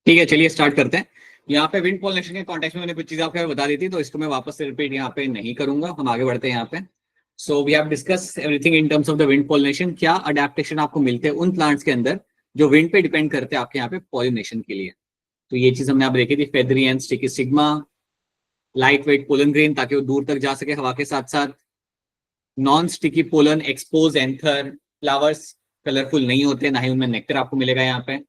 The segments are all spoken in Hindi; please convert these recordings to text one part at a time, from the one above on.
ठीक है, चलिए स्टार्ट करते हैं। यहाँ पे विंड पॉलिनेशन के कॉन्टेक्स्ट में मैंने कुछ चीजें आपको बता दी थी, तो इसको मैं वापस से रिपीट यहाँ पे नहीं करूंगा। हम आगे बढ़ते हैं यहाँ पे। So we have discuss everything in terms of the wind pollination. क्या अडेप्टेशन आपको मिलते हैं उन प्लांट्स के अंदर जो विंड पे डिपेंड करते हैं आपके यहाँ पे पॉलिनेशन के लिए। तो ये चीज हमने आप देखी थी, feathery and sticky stigma, light weight pollen grain ताकि वो दूर तक जा सके हवा के साथ साथ, non sticky pollen, expose anther, flowers colourful नहीं होते, ना ही उनमें नेक्टर आपको मिलेगा यहाँ पे,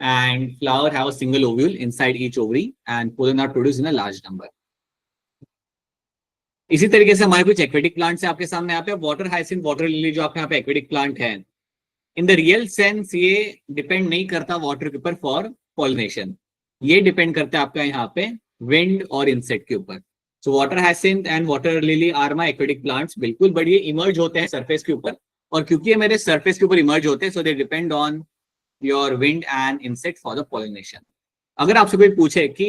and flower have a single ovule inside each ovary and pollen are produced in a large number. इसी तरीके से हमारे कुछ एक्वेटिक प्लांट्स है आपके सामने यहाँ पे। वाटर हाइसिंथ, वाटर लिली जो आपके यहाँ पे एक्वेटिक प्लांट है, इन द रियल सेंस ये डिपेंड नहीं करता वाटर के ऊपर फॉर पॉलिनेशन, ये डिपेंड करता है आपका यहाँ पे विंड और इंसेक्ट के ऊपर। So water hyacinth and water lily are my aquatic plants, बिल्कुल, बट ये इमर्ज होते हैं सरफेस के ऊपर, और क्योंकि ये मेरे सरफेस के ऊपर इमर्ज होते हैं so they depend on your wind and insect for the pollination. अगर आपसे कोई पूछे कि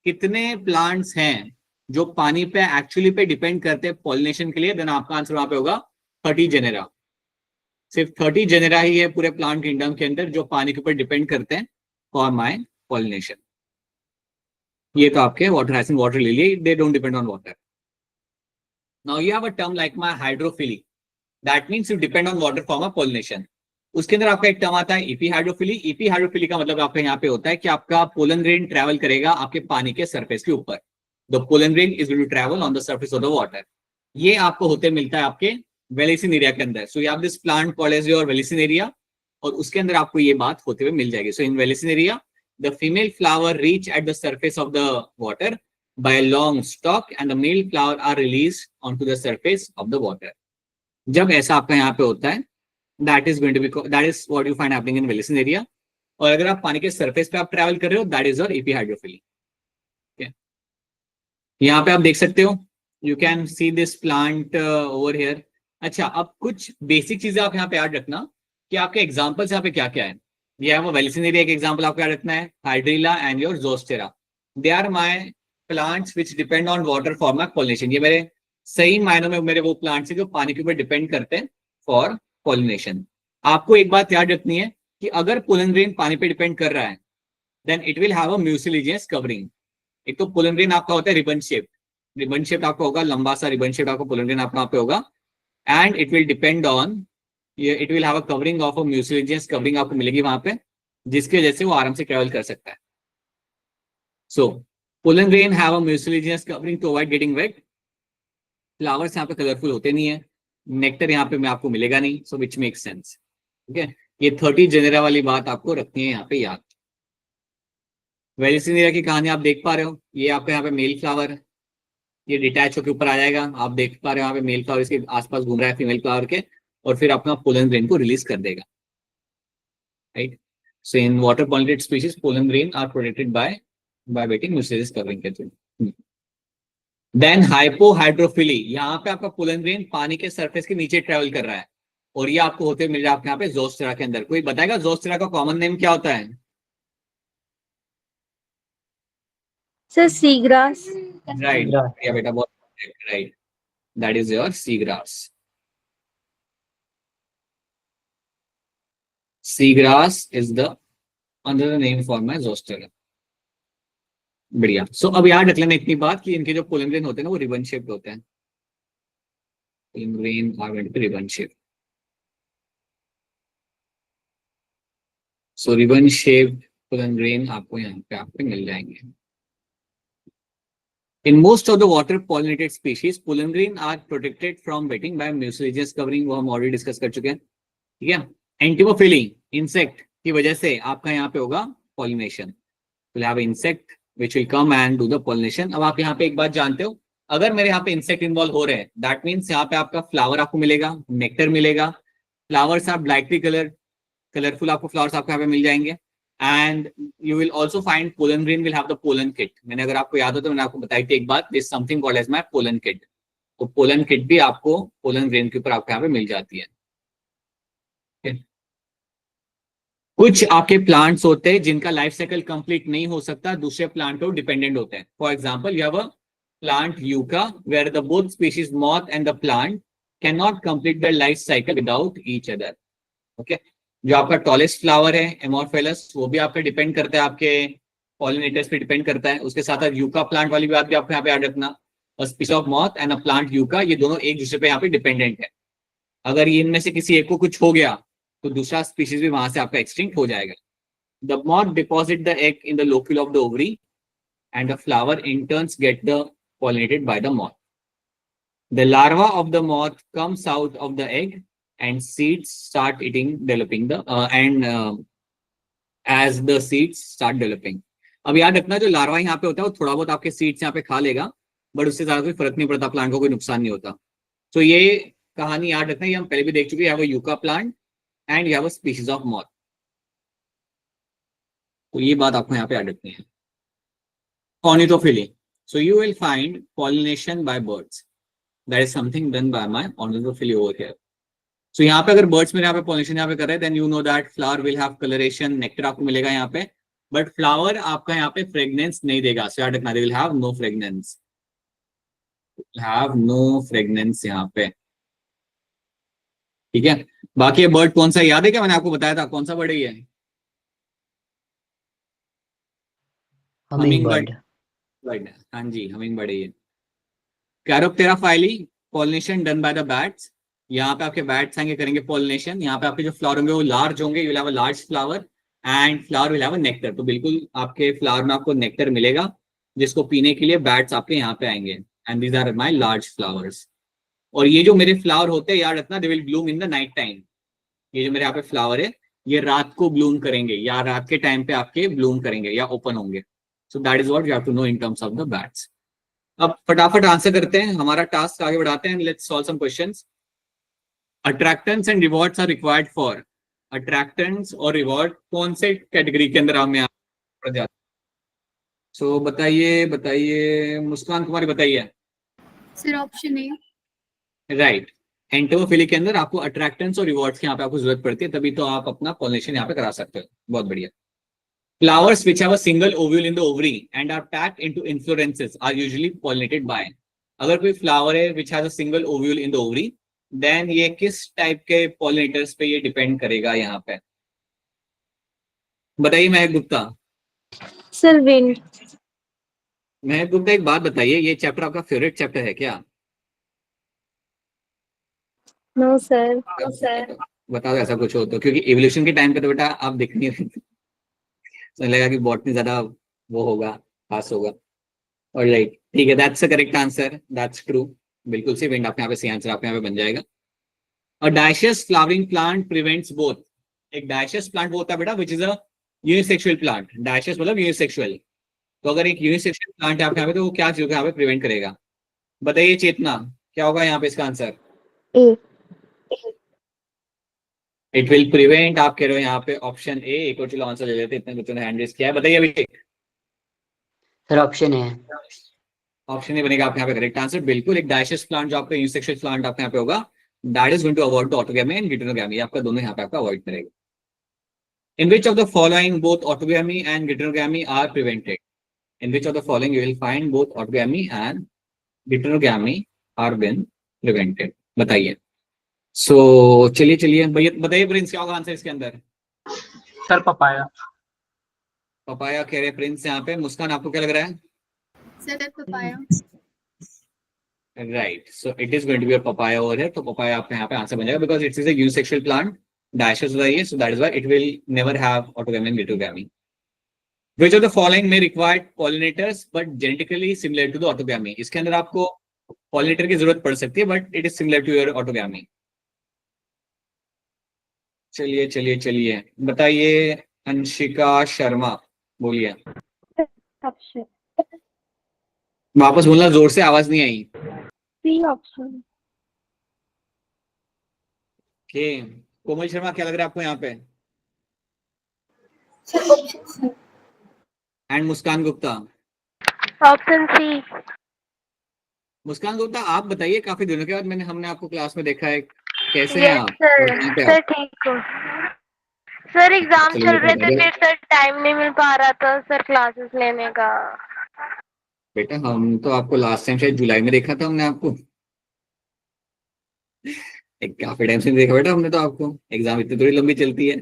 कितने प्लांट्स हैं जो पानी पे एक्चुअली पे डिपेंड करते हैं पॉलिनेशन के लिए, देन आपका आंसर वहां पे होगा 30 जेनेरा। सिर्फ 30 जेनेरा ही है पूरे प्लांट किंगडम के अंदर जो पानी के ऊपर डिपेंड करते हैं फॉर माय पॉलिनेशन। ये तो आपके water hyacinth, water lily, they don't depend on water. Now you have a term like my hydrophily, that means you depend on water for my pollination. उसके अंदर आपका एक टर्म आता है ईपी हाइड्रोफिली। ईपी हाइड्रोफिली का मतलब आपका यहाँ पे होता है कि आपका पोलन ग्रेन ट्रैवल करेगा आपके पानी के सरफेस के ऊपर। The pollen grain is going to travel on the surface of the water. ये आपको होते मिलता है आपके वेलिसिनेरिया के अंदर। So you have this plant called as your vallisneria, और उसके अंदर आपको ये बात होते हुए मिल जाएगी। So in vallisneria the female flower reach at the surface of the water by long stalk and the male flower are release on to the surface of the water. जब ऐसा आपका यहाँ पे होता है, that is going to be, that is what you find happening in वेलिसिनेरिया। और अगर आप पानी के सरफेस पे आप ट्रैवल कर रहे हो, that is your EP hydrophily. यहाँ पे आप देख सकते हो, you can see this plant over here. अच्छा, अब कुछ बेसिक चीजें आप यहाँ पे याद रखना कि आपके एग्जांपल्स यहाँ पे क्या क्या है। ये वो वेलिसिनेरिया एक एग्जांपल आपको याद रखना है, hydrilla and your zostera, they are my plants which depend on water for my pollination. ये मेरे सही मायनों में मेरे वो प्लांट्स है जो पानी के ऊपर डिपेंड करते हैं फॉर पॉलिनेशन। आपको एक बात याद रखनी है कि अगर पोलन ग्रेन पानी पे डिपेंड कर रहा है, then it will have a mucilaginous covering. एक तो पोलन ग्रेन आपका होता है रिबन शेप, रिबन शेप आपका होगा, लंबा सा रिबन शेप आपका पोलन ग्रेन अपना पे होगा, and it will depend on, it will have a covering of a mucilaginous covering आपको मिलेगी वहां पे, जिसकी वजह से वो आराम से ट्रेवल कर सकता है। So pollen grain have a mucilaginous covering to avoid getting wet. Flowers यहाँ पे कलरफुल होते नहीं है, नेक्टर यहाँ पे मैं आपको मिलेगा नहीं, सो विच मेक सेंस। ठीक है, ये 30 जेनेरा वाली बात आपको रखनी है यहाँ पे याद। वेलिसिनेरिया की कहानी आप देख पा रहे हो, ये आपका यहाँ पे मेल फ्लावर, ये डिटैच होकर ऊपर आ जाएगा, आप देख पा रहे हो यहाँ पे मेल फ्लावर इसके आसपास घूम रहा है फीमेल फ्लावर के, और फिर अपना पोलन ग्रेन को रिलीज कर देगा। Right, so in water pollinated species pollen grain are protected by wetting mucilaginous covering के थ्रू। देन हाइपोहाइड्रोफिली, यहाँ पे आपका पोलन ग्रेन पानी के सरफेस के नीचे ट्रेवल कर रहा है, और ये आपको होते मिल रहा है आपके यहाँ पे जोस्टेरा के अंदर। कोई बताएगा जोस्टेरा का कॉमन नेम क्या होता है? Sir seagrass. राइट, या बेटा बहुत right, that is your seagrass. Seagrass is the अंदर नेम फॉर माय जोस्टेरा। बढ़िया। सो अब याद रख लेना इतनी बात कि इनके जो पोलन ग्रेन होते हैं ना वो रिबन शेप्ड होते हैं। Pollen grain are going to be ribbon shaped. So ribbon shaped pollen grain आपको यहाँ पे मिल जाएंगे। In most of the water pollinated species, pollen grain are protected from wetting by mucilaginous covering, वो हम ऑलरेडी डिस्कस कर चुके हैं। ठीक है, एंटीमोफिली इंसेक्ट की वजह से आपका यहाँ पे होगा pollination, will have insect which will come and do the pollination। अब आप यहाँ पे एक बात जानते हो, अगर मेरे यहाँ पे इंसेक्ट इन्वॉल्व हो रहे हैं, दैट मीन्स यहाँ पे आपका फ्लावर आपको मिलेगा, नेक्टर मिलेगा, फ्लावर्स आर ब्राइटली कलरफुल आपको फ्लावर्स आपको यहाँ पे मिल जाएंगे, and you will also find pollen grain will have the pollen kit. मैंने अगर आपको याद हो तो मैंने आपको बताई थी एक बात, this something called as my pollen kit. तो पोलन किट भी आपको पोलन ग्रेन के ऊपर आपको यहाँ पे मिल जाती है। कुछ आपके प्लांट्स होते हैं जिनका लाइफ साइकिल कंप्लीट नहीं हो सकता, दूसरे प्लांट पर डिपेंडेंट होते हैं. For example you have a plant yucca where the both species moth and the plant can not complete the life cycle without each other. Okay. जो आपका टॉलेस्ट फ्लावर है एमोरफेलस, वो भी आपका डिपेंड करता है आपके पॉलिनेटर्स पे डिपेंड करता है. उसके साथ साथ यूका प्लांट वाली बात भी आपको यहाँ पे याद रखना. Species of moth and a plant yucca, ये दोनों एक दूसरे पे यहाँ पे डिपेंडेंट है. अगर ये इनमें से किसी एक को कुछ हो गया तो दूसरा स्पीशीज भी वहां से आपका एक्सटिंक्ट हो जाएगा. The moth deposit the egg in the locule of the ovary and the flower in turns get the pollinated by the moth. The larva of the moth comes out of the egg and seeds start eating, developing the and as the seeds start developing. अब याद रखना जो लार्वा यहाँ पे होता है वो थोड़ा बहुत आपके सीड्स यहाँ पे खा लेगा, बट उससे ज्यादा कोई फर्क नहीं पड़ता, प्लांट को कोई नुकसान नहीं होता. तो ये कहानी याद रखना, ये हम पहले भी देख चुके हैं. Yucca plant and you have a species of moth. तो ये बात आपको यहाँ पे याद रखनी है. Ornithophilia. So you will find pollination by birds. That is something done by my ornithophilia over here. So यहाँ पे अगर birds मेरे यहाँ पे pollination यहाँ पे कर रहे हैं, then you know that flower will have coloration, nectar आपको मिलेगा यहाँ पे, but flower आपका यहाँ पे fragrance नहीं देगा. So याद रखना, they will have no fragrance. Have no fragrance यहाँ पे. ठीक है. बाकी ये bird कौन सा याद है क्या? मैंने आपको बताया था कौन सा bird है ये? Hummingbird. हाँ जी, हमिंगबर्ड है ये. Chiropterophily, pollination done by the bats. यहाँ पे आपके बैट्स आएंगे, करेंगे पॉलिनेशन. यहाँ पे आपके जो फ्लावर होंगे वो लार्ज होंगे, you will have a large flower and flower will have a nectar. तो बिल्कुल आपके फ्लावर में आपको नेक्टर मिलेगा जिसको पीने के लिए बैट्स आपके यहाँ पे आएंगे. And these are my large flowers. और ये जो मेरे फ्लावर होते हैं याद रखना, they will bloom in the night time. ये जो मेरे यहाँ पे फ्लावर है ये रात को ब्लूम करेंगे, या रात के टाइम पे आपके ब्लूम करेंगे या ओपन होंगे. So that is what you have to know in terms of the bats. अब फटाफट आंसर करते हैं, हमारा टास्क आगे बढ़ाते हैं. Let's solve some questions. Attractants and rewards are required for. Attractants और रिवॉर्ड कौन से कैटेगरी के अंदर हमें पड़ जाते? सो बताइए बताइए, मुस्कान कुमारी बताइए. सर ऑप्शन ए. राइट. एंटोफिली के अंदर आपको अट्रैक्टेंट्स और रिवॉर्ड्स की यहाँ पे आपको जरूरत पड़ती है, तभी तो आप अपना पॉलिनेशन यहाँ पे करा सकते हो. बहुत बढ़िया. Flowers which have a single ovule in the ovary and are packed into inflorescences are usually pollinated by. अगर कोई फ्लावर है which has a single ovule in the ovary, then ये किस टाइप के pollinators पे ये डिपेंड करेगा यहाँ पे? बताइए महक गुप्ता. Sir wind. महक गुप्ता एक बात बताइए, ये चैप्टर आपका फेवरेट चैप्टर है क्या? No sir. बताओ ऐसा कुछ हो तो, क्योंकि एवोल्यूशन के टाइम पे तो बेटा आप दिख नहीं रहे. तो लगा कि बॉटनी ज्यादा वो होगा, खास होगा. और राइट, ठीक है, that's the correct answer, that's true. बिल्कुल सही. विंड आपके यहाँ पे सही आंसर आपके यहाँ पे बन जाएगा. और dioecious flowering plant prevents both. एक डायशियस प्लांट वो होता है बेटा which is a unisexual plant. Dioecious मतलब यूनिसेक्सुअल. तो अगर एक यूनिसेक्सुअल प्लांट है आपके यहाँ पे तो वो क्या चीज यहाँ पे प्रिवेंट करेगा? बताइए चेतना, क्या होगा यहाँ पे इसका answer? A. It will prevent. आप कह रहे हो यहाँ पे ऑप्शन ए. एक और चलो आंसर ले लेते, इतने बच्चों ने हैंड रेज किया है. बताइए अभिषेक. सर ऑप्शन है. ऑप्शन ए बनेगा आपके यहाँ पे करेक्ट आंसर. बिल्कुल. एक डायशियस प्लांट जो आपका यूनिसेक्सुअल प्लांट आपके यहाँ पे होगा, that is going to avoid the autogamy and geitonogamy. आपका दोनों यहाँ पे आपका अवॉइड करेगा. In which of the following both autogamy and geitonogamy are prevented. In which of the following you will find both autogamy and geitonogamy are been prevented. बताइए. सो चलिए चलिए भैया बताइए प्रिंस, क्या होगा आंसर इसके अंदर? Sir papaya. पपाया कह रहे प्रिंस यहाँ पे. मुस्कान आपको क्या लग रहा है? Sir papaya. Right. So it is going to be a papaya over here. तो पपाया आपका यहाँ पे आंसर बन जाएगा because it is a unisexual plant. Dioecious होता है, so that is why it will never have autogamy and geitonogamy. Which of the following में required pollinators but genetically similar to the autogamy. इसके अंदर आपको पॉलिनेटर की जरूरत पड़ सकती है but it is similar to your autogamy. चलिए चलिए चलिए बताइए. अंशिका शर्मा बोलिए. ऑप्शन वापस बोलना, जोर से आवाज नहीं आई. C option. Okay. Komal Sharma क्या लग रहा है आपको यहाँ पे? And Muskan Gupta. Option C. Muskan Gupta आप बताइए, काफी दिनों के बाद हमने आपको क्लास में देखा है, कैसे हैं यस आप? सर. कहाँ पे सर आप? ठीक हो. सर एग्जाम चलो चल बेटा रहे थे, अगर फिर सर टाइम नहीं मिल पा रहा था सर क्लासेस लेने का। बेटा हम तो आपको लास्ट टाइम शायद जुलाई में देखा था हमने आपको। एक काफी टाइम से नहीं देखा बेटा हमने तो आपको। एग्जाम इतनी थोड़ी लंबी चलती है।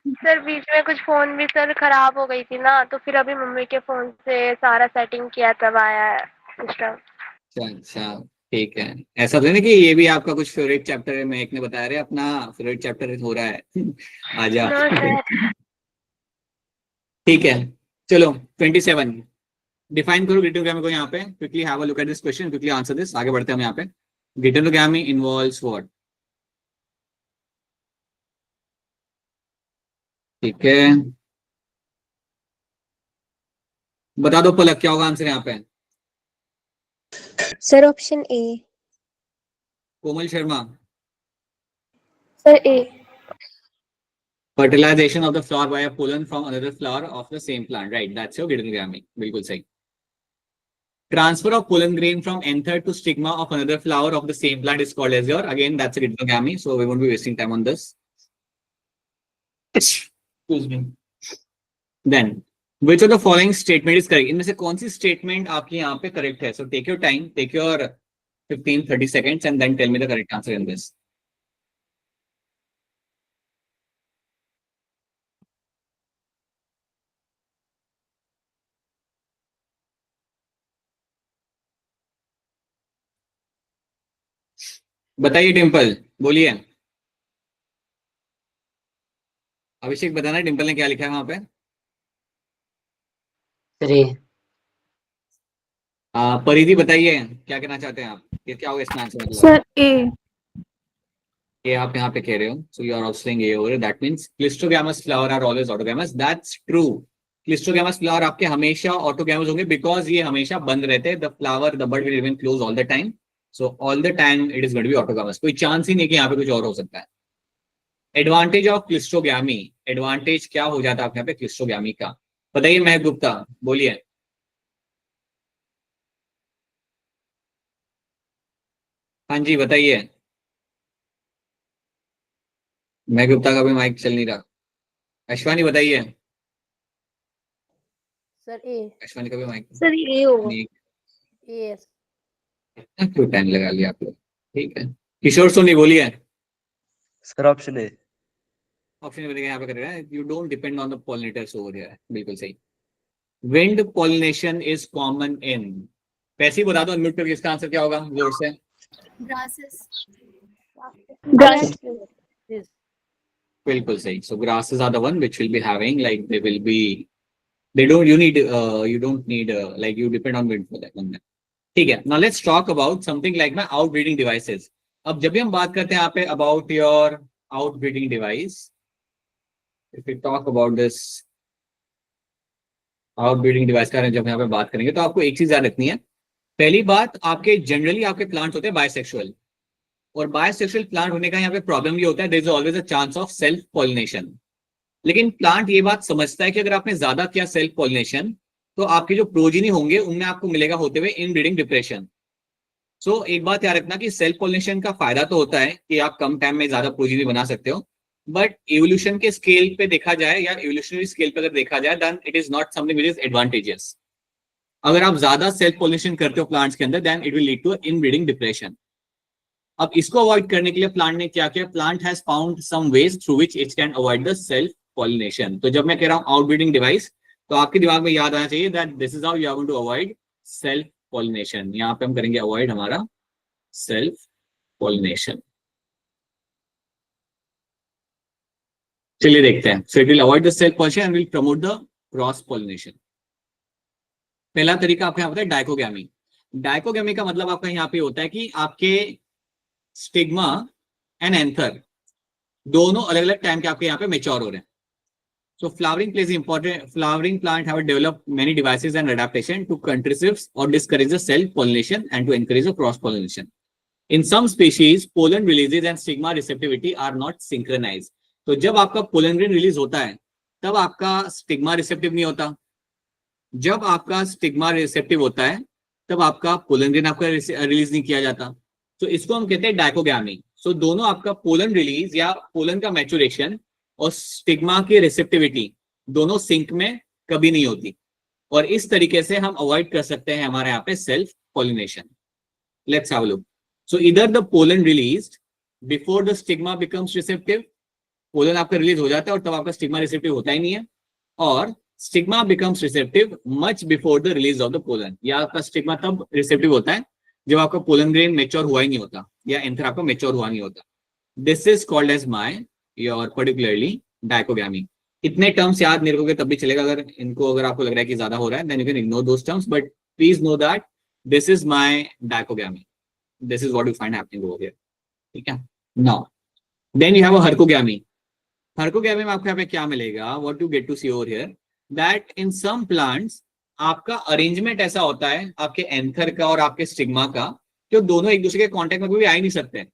सर बीच में कुछ फोन भी सर खराब हो गई थी ना, तो फिर अभी मम्मी के फोन से सारा सेटिंग किया तब आया है सिस्टम। अच्छा अच्छा, ठीक है। ऐसा तो नहीं कि ये भी आपका कुछ फेवरेट चैप्टर है, मैं एक ने बताया रहे अपना फेवरेट चैप्टर हो रहा है। आजा। No sir. ठीक है, चलो 27 डिफाइन करो ग्रीटोग्रामी को यहाँ पे। Quickly have a look at this question, quickly answer this, आगे बढ़ते हैं हम यहाँ पे। ग्रीटोग्रामी इन्वॉल्व्स व्हाट? ठीक है, बता दो पलक क्या होगा आंसर यहाँ पे। Sir option A. Komal Sharma, sir A. fertilization of the flower by a pollen from another flower of the same plant, right? That's your ग्रीटोग्रामी, बिल्कुल सही। Transfer of pollen grain from anther to stigma of another flower of the same plant is called as your, again that's a geitonogamy, so we won't be wasting time on this. Excuse me. Then which of the following statement is correct? इनमें से कौन सी statement आपकी यहाँ पे correct है? So take your time, take your 15-30 seconds and then tell me the correct answer in this. बताइए डिम्पल, बोलिए। अभिषेक बताना डिम्पल ने क्या लिखा है वहां पे। सर ए। परिधि बताइए क्या कहना चाहते हैं आप, ये क्या होगा इसका आंसर मतलब? Sir A. ये आप यहाँ पे कह रहे हो, so you are also saying A over, that means cleistogamous flower are always autogamous, that's true. Cleistogamous flower आपके हमेशा ऑटोगैमस होंगे बिकॉज ये हमेशा बंद रहते हैं, the flower the bud will remain close all the time, so all the time it is going to be autogamous, कोई चांस ही नहीं कि यहाँ पे कुछ और हो सकता है। एडवांटेज ऑफ क्लिस्ट्रोगैमी, एडवांटेज क्या हो जाता है आपके यहाँ पे क्लिस्ट्रोगैमी का, बताइए महक गुप्ता, बोलिए। हाँ जी बताइए। महक गुप्ता का भी माइक चल नहीं रहा। अश्वानी बताइए। सर ए। अश्वानी का भी माइक सर ए होगा। नहीं, ए। इतना क्यों टाइम लगा लिया आप लोग। ठीक है, किशोर सोनी बोलिए। Sir option A. ऑप्शन बनेगा यहाँ पे करेगा, you don't depend on the pollinators over here, बिल्कुल सही। Wind pollination is common in, वैसे ही बता दो अनम्यूट करके इसका आंसर क्या होगा जोर से। ग्रासेस। बिल्कुल सही, सो grasses are the one which will be having like they will be, they don't you don't need like you depend on wind for that one. ठीक है, now let's talk about something like my outbreeding devices. अब जब भी हम बात करते हैं यहाँ पे about your outbreeding device, if we talk about this outbreeding device का जब यहाँ पे बात करेंगे तो आपको एक चीज याद रखनी है। पहली बात, आपके जनरली आपके प्लांट्स होते हैं बायसेक्सुअल, और बायसेक्सुअल प्लांट होने का यहाँ पे प्रॉब्लम ये होता है, there is always a chance of self pollination. लेकिन प्लांट ये बात समझता है कि अगर आपने ज्यादा किया सेल्फ पॉलिनेशन तो आपके जो प्रोजिनी होंगे उनमें आपको मिलेगा होते हुए इनब्रीडिंग डिप्रेशन। सो एक बात याद रखना कि सेल्फ पॉलिनेशन का फायदा तो होता है कि आप कम टाइम में ज्यादा प्रोजिनी बना सकते हो, बट इवोल्यूशन के स्केल पे देखा जाए या इवोल्यूशनरी स्केल पे अगर देखा जाए then it is not something which is advantageous. अगर आप ज्यादा सेल्फ पॉलिनेशन करते हो प्लांट्स के अंदर then it will lead to inbreeding depression. अब इसको अवॉइड करने के लिए प्लांट ने क्या किया, plant has found some ways through which it can avoid the self pollination. तो जब मैं कह रहा हूं आउटब्रीडिंग डिवाइस तो आपके दिमाग में याद आना चाहिए that this is how you are going to avoid self pollination. यहाँ पे हम करेंगे अवॉइड हमारा सेल्फ पॉलिनेशन। चलिए देखते हैं, so it will avoid the self pollination and will promote the cross pollination. पहला तरीका आपके यहाँ होता है डाइकोगैमी। डाइकोगैमी का मतलब आपका यहाँ पे होता है कि आपके स्टिग्मा एंड एंथर दोनों अलग अलग टाइम के आपके यहाँ पे मेच्योर हो रहे हैं। So flowering plays important. Flowering plant have developed many devices and adaptation to contracept or discourage the self pollination and to encourage the cross pollination. In some species, pollen releases and stigma receptivity are not synchronized. तो जब आपका pollen grain रिलीज होता है तब आपका स्टिग्मा रिसेप्टिव नहीं होता, जब आपका स्टिग्मा रिसेप्टिव होता है तब आपका पोलन ग्रेन आपका रिलीज नहीं किया जाता। तो इसको हम कहते हैं डाइकोगैमी। सो दोनों आपका पोलन रिलीज या पोलन का मैचुरेशन और स्टिग्मा की रिसेप्टिविटी दोनों सिंक में कभी नहीं होती, और इस तरीके से हम अवॉइड कर सकते हैं हमारे यहाँ पे self pollination. Let's have a look. So इधर the pollen released before the stigma becomes receptive, pollen आपका रिलीज हो जाता है और तब आपका स्टिग्मा रिसेप्टिव होता ही नहीं है, और stigma becomes receptive much before the release of the pollen, या आपका स्टिग्मा तब रिसेप्टिव होता है जब आपका पोलन ग्रेन मेच्योर हुआ ही नहीं होता या एंथर आपका मेच्योर हुआ नहीं होता। This is called as my your particularly dichogamy. इतने टर्म्स याद नहीं रखोगे तब भी चलेगा, अगर आपको लग रहा है कि ज्यादा हो रहा है, then you can ignore those terms, but please know that this is my dichogamy, this is what you find happening over here, ठीक है। Now then you have a herkogamy. Herkogamy में आपको यहाँ पे क्या मिलेगा, what you get to see over here, that in some plants आपका अरेंजमेंट ऐसा होता है आपके एंथर का और आपके स्टिग्मा का, जो दोनों एक दूसरे के कांटेक्ट में कभी आ ही नहीं सकते।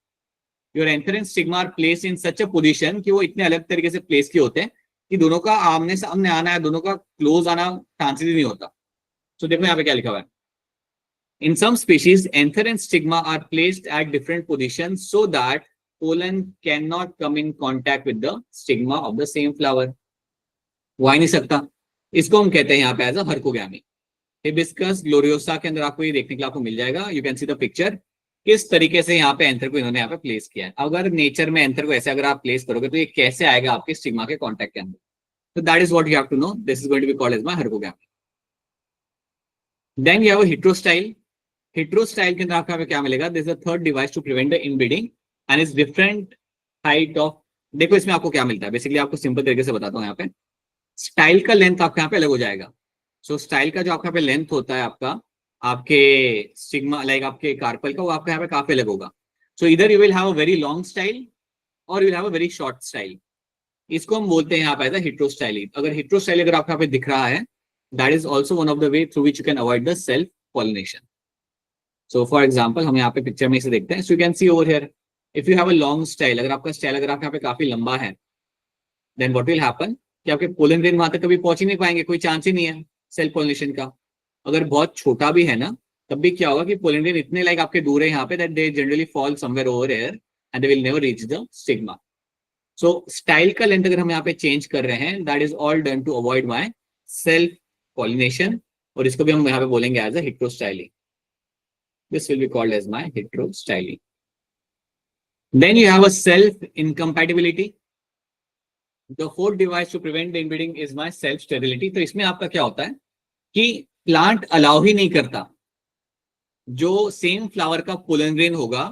Your anther and stigma are placed in such a position कि वो इतने अलग तरीके से प्लेस किए होते हैं कि दोनों का आमने सामने आना है, दोनों का क्लोज आना चांसेस ही नहीं होता। सो देखो यहाँ पे क्या लिखा हुआ है, in some species anther and stigma are placed at different position so that pollen cannot come in contact with the stigma of the same flower। वो आ नहीं सकता, इसको हम कहते हैं यहाँ पे एज अ हर्कोगैमी। हिबिस्कस ग्लोरियोसा के अंदर आपको ये देखने के लिए आपको मिल जाएगा, you can see the picture, किस तरीके से यहाँ पे एंथर को इन्होंने यहाँ पे प्लेस किया है। अगर नेचर में एंथर को ऐसे अगर आप प्लेस करोगे तो ये कैसे आएगा आपके स्टिग्मा के कॉन्टेक्ट के अंदर, तो that is what you have to know, this is going to be called as my herkogamy. Then you have a heterostyle. Heterostyle के अंदर आपको यहाँ पे क्या मिलेगा, this is the third device to prevent the inbreeding and is different height of. देखो इसमें आपको क्या मिलता है, बेसिकली आपको सिंपल तरीके से बताता हूँ। यहाँ पे स्टाइल का लेंथ आपका यहाँ पे अलग हो जाएगा। सो स्टाइल का जो आपका यहाँ पे लेंथ होता है आपका आपके स्टिग्मा लाइक आपके कार्पल का, वो आपका यहाँ पे काफी अलग होगा। सो इधर you will have a very long style और you will have a very short style. इसको हम बोलते हैं यहाँ पे हेटेरोस्टाइल। अगर हेटेरोस्टाइल अगर आपको यहाँ पे दिख रहा है, that is also one of the way through which you can avoid the self pollination. So for example हम यहाँ पे पिक्चर में इसे देखते हैं। सो you can see over here, if you have a long style, अगर आपका स्टाइल अगर आपके यहाँ पे काफी लंबा है, देन व्हाट विल हैपन कि आपके पोलन ग्रेन वहां तक कभी पहुंच ही नहीं पाएंगे, कोई चांस ही नहीं है सेल्फ पॉलिनेशन का। अगर बहुत छोटा भी है ना, तब भी क्या होगा कि पोलन ग्रेन इतने लाइक आपके दूर है यहाँ पे, that they generally fall somewhere over here and they will never reach the stigma. So style का लेंथ अगर हम यहाँ पे चेंज कर रहे हैं, that is all done to avoid my self pollination, और इसको भी हम यहाँ पे बोलेंगे as a heterostyling. This will be called as my heterostyling. Then you have a self incompatibility. The fourth device to prevent the inbreeding is my self sterility। तो इसमें आपका क्या होता है कि प्लांट अलाउ ही नहीं करता, जो सेम फ्लावर का पोलन ग्रेन होगा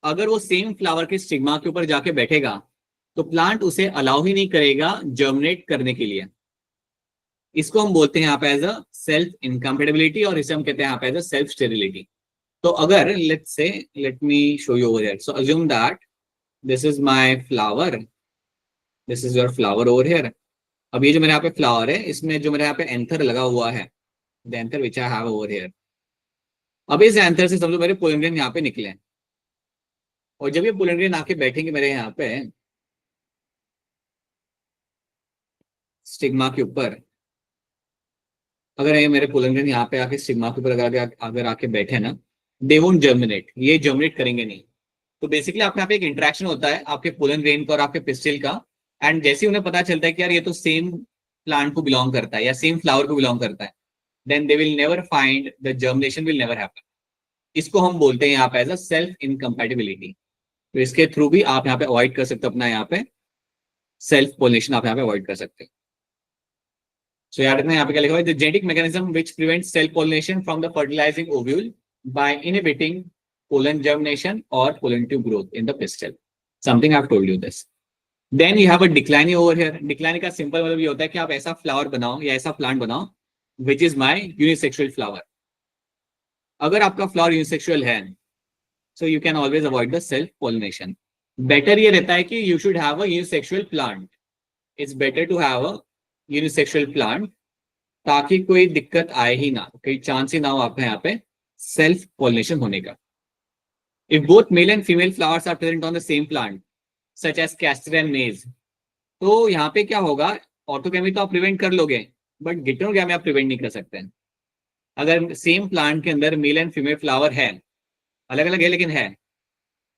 अगर वो सेम फ्लावर के स्टिग्मा के ऊपर जाके बैठेगा तो प्लांट उसे अलाउ ही नहीं करेगा जर्मिनेट करने के लिए। इसको हम बोलते हैं यहाँ पे एज अ सेल्फ इनकम्पेटिबिलिटी, और इसे हम कहते हैं यहाँ पे एज अ सेल्फ स्टेरिलिटी। तो अगर late me show you over here. So assume that this is my flower, this is your flower over here. अब ये जो मेरे यहाँ पे फ्लावर है, इसमें जो मेरे यहाँ पे एंथर लगा हुआ है, the anther which I have over here. अब इस एंथर से समझो मेरे पोलन ग्रेन यहाँ पे निकले, और जब ये पोलन ग्रेन आके बैठेंगे मेरे यहाँ पे स्टिग्मा के ऊपर, अगर ये मेरे पोलन ग्रेन यहाँ पे आके स्टिग्मा के ऊपर अगर आके बैठे ना, दे वोंट जर्मिनेट, ये जर्मिनेट करेंगे नहीं। तो बेसिकली आपके यहाँ पे एक इंटरेक्शन होता है आपके पोलन ग्रेन का और आपके पिस्टिल का, एंड जैसे ही उन्हें पता चलता है कि यार ये तो सेम प्लांट को बिलोंग करता है या सेम फ्लावर को बिलोंग करता है, then they will never find the germination will never happen. इसको हम बोलते हैं यहाँ पे एज अ सेल्फ इनकम्पैटिबिलिटी। तो इसके थ्रू भी आप यहाँ पे अवॉइड कर सकते हो अपना यहाँ पे सेल्फ पॉलिनेशन, आप यहाँ पे अवॉइड कर सकते हैं। सो याद रखना यहाँ पे क्या लिखा हुआ है, the genetic mechanism which prevents self pollination from the fertilising ovule by inhibiting pollen germination or pollen tube growth in the pistil. Something I've told you this. Then you have a declining over here. Declining का simple मतलब ये होता है कि आप ऐसा फ्लावर बनाओ या ऐसा प्लांट बनाओ which is my unisexual flower. अगर आपका फ्लावर यूनिसेक्सुअल है, so you can always avoid the self pollination. Better ये रहता है कि you should have a unisexual plant. It's better to have a unisexual plant ताकि कोई दिक्कत आए ही ना, कोई चांस ही ना हो आपके यहाँ पे सेल्फ पॉलिनेशन होने का। If both male and female flowers are present on the same plant, such as castor and maize, तो यहाँ पे क्या होगा, ऑटोगैमी तो आप प्रिवेंट कर लोगे, बट गिटोगैमी आप प्रिवेंट नहीं कर सकते हैं। अगर सेम प्लांट के अंदर मेल एंड फीमेल फ्लावर है, अलग अलग है लेकिन है,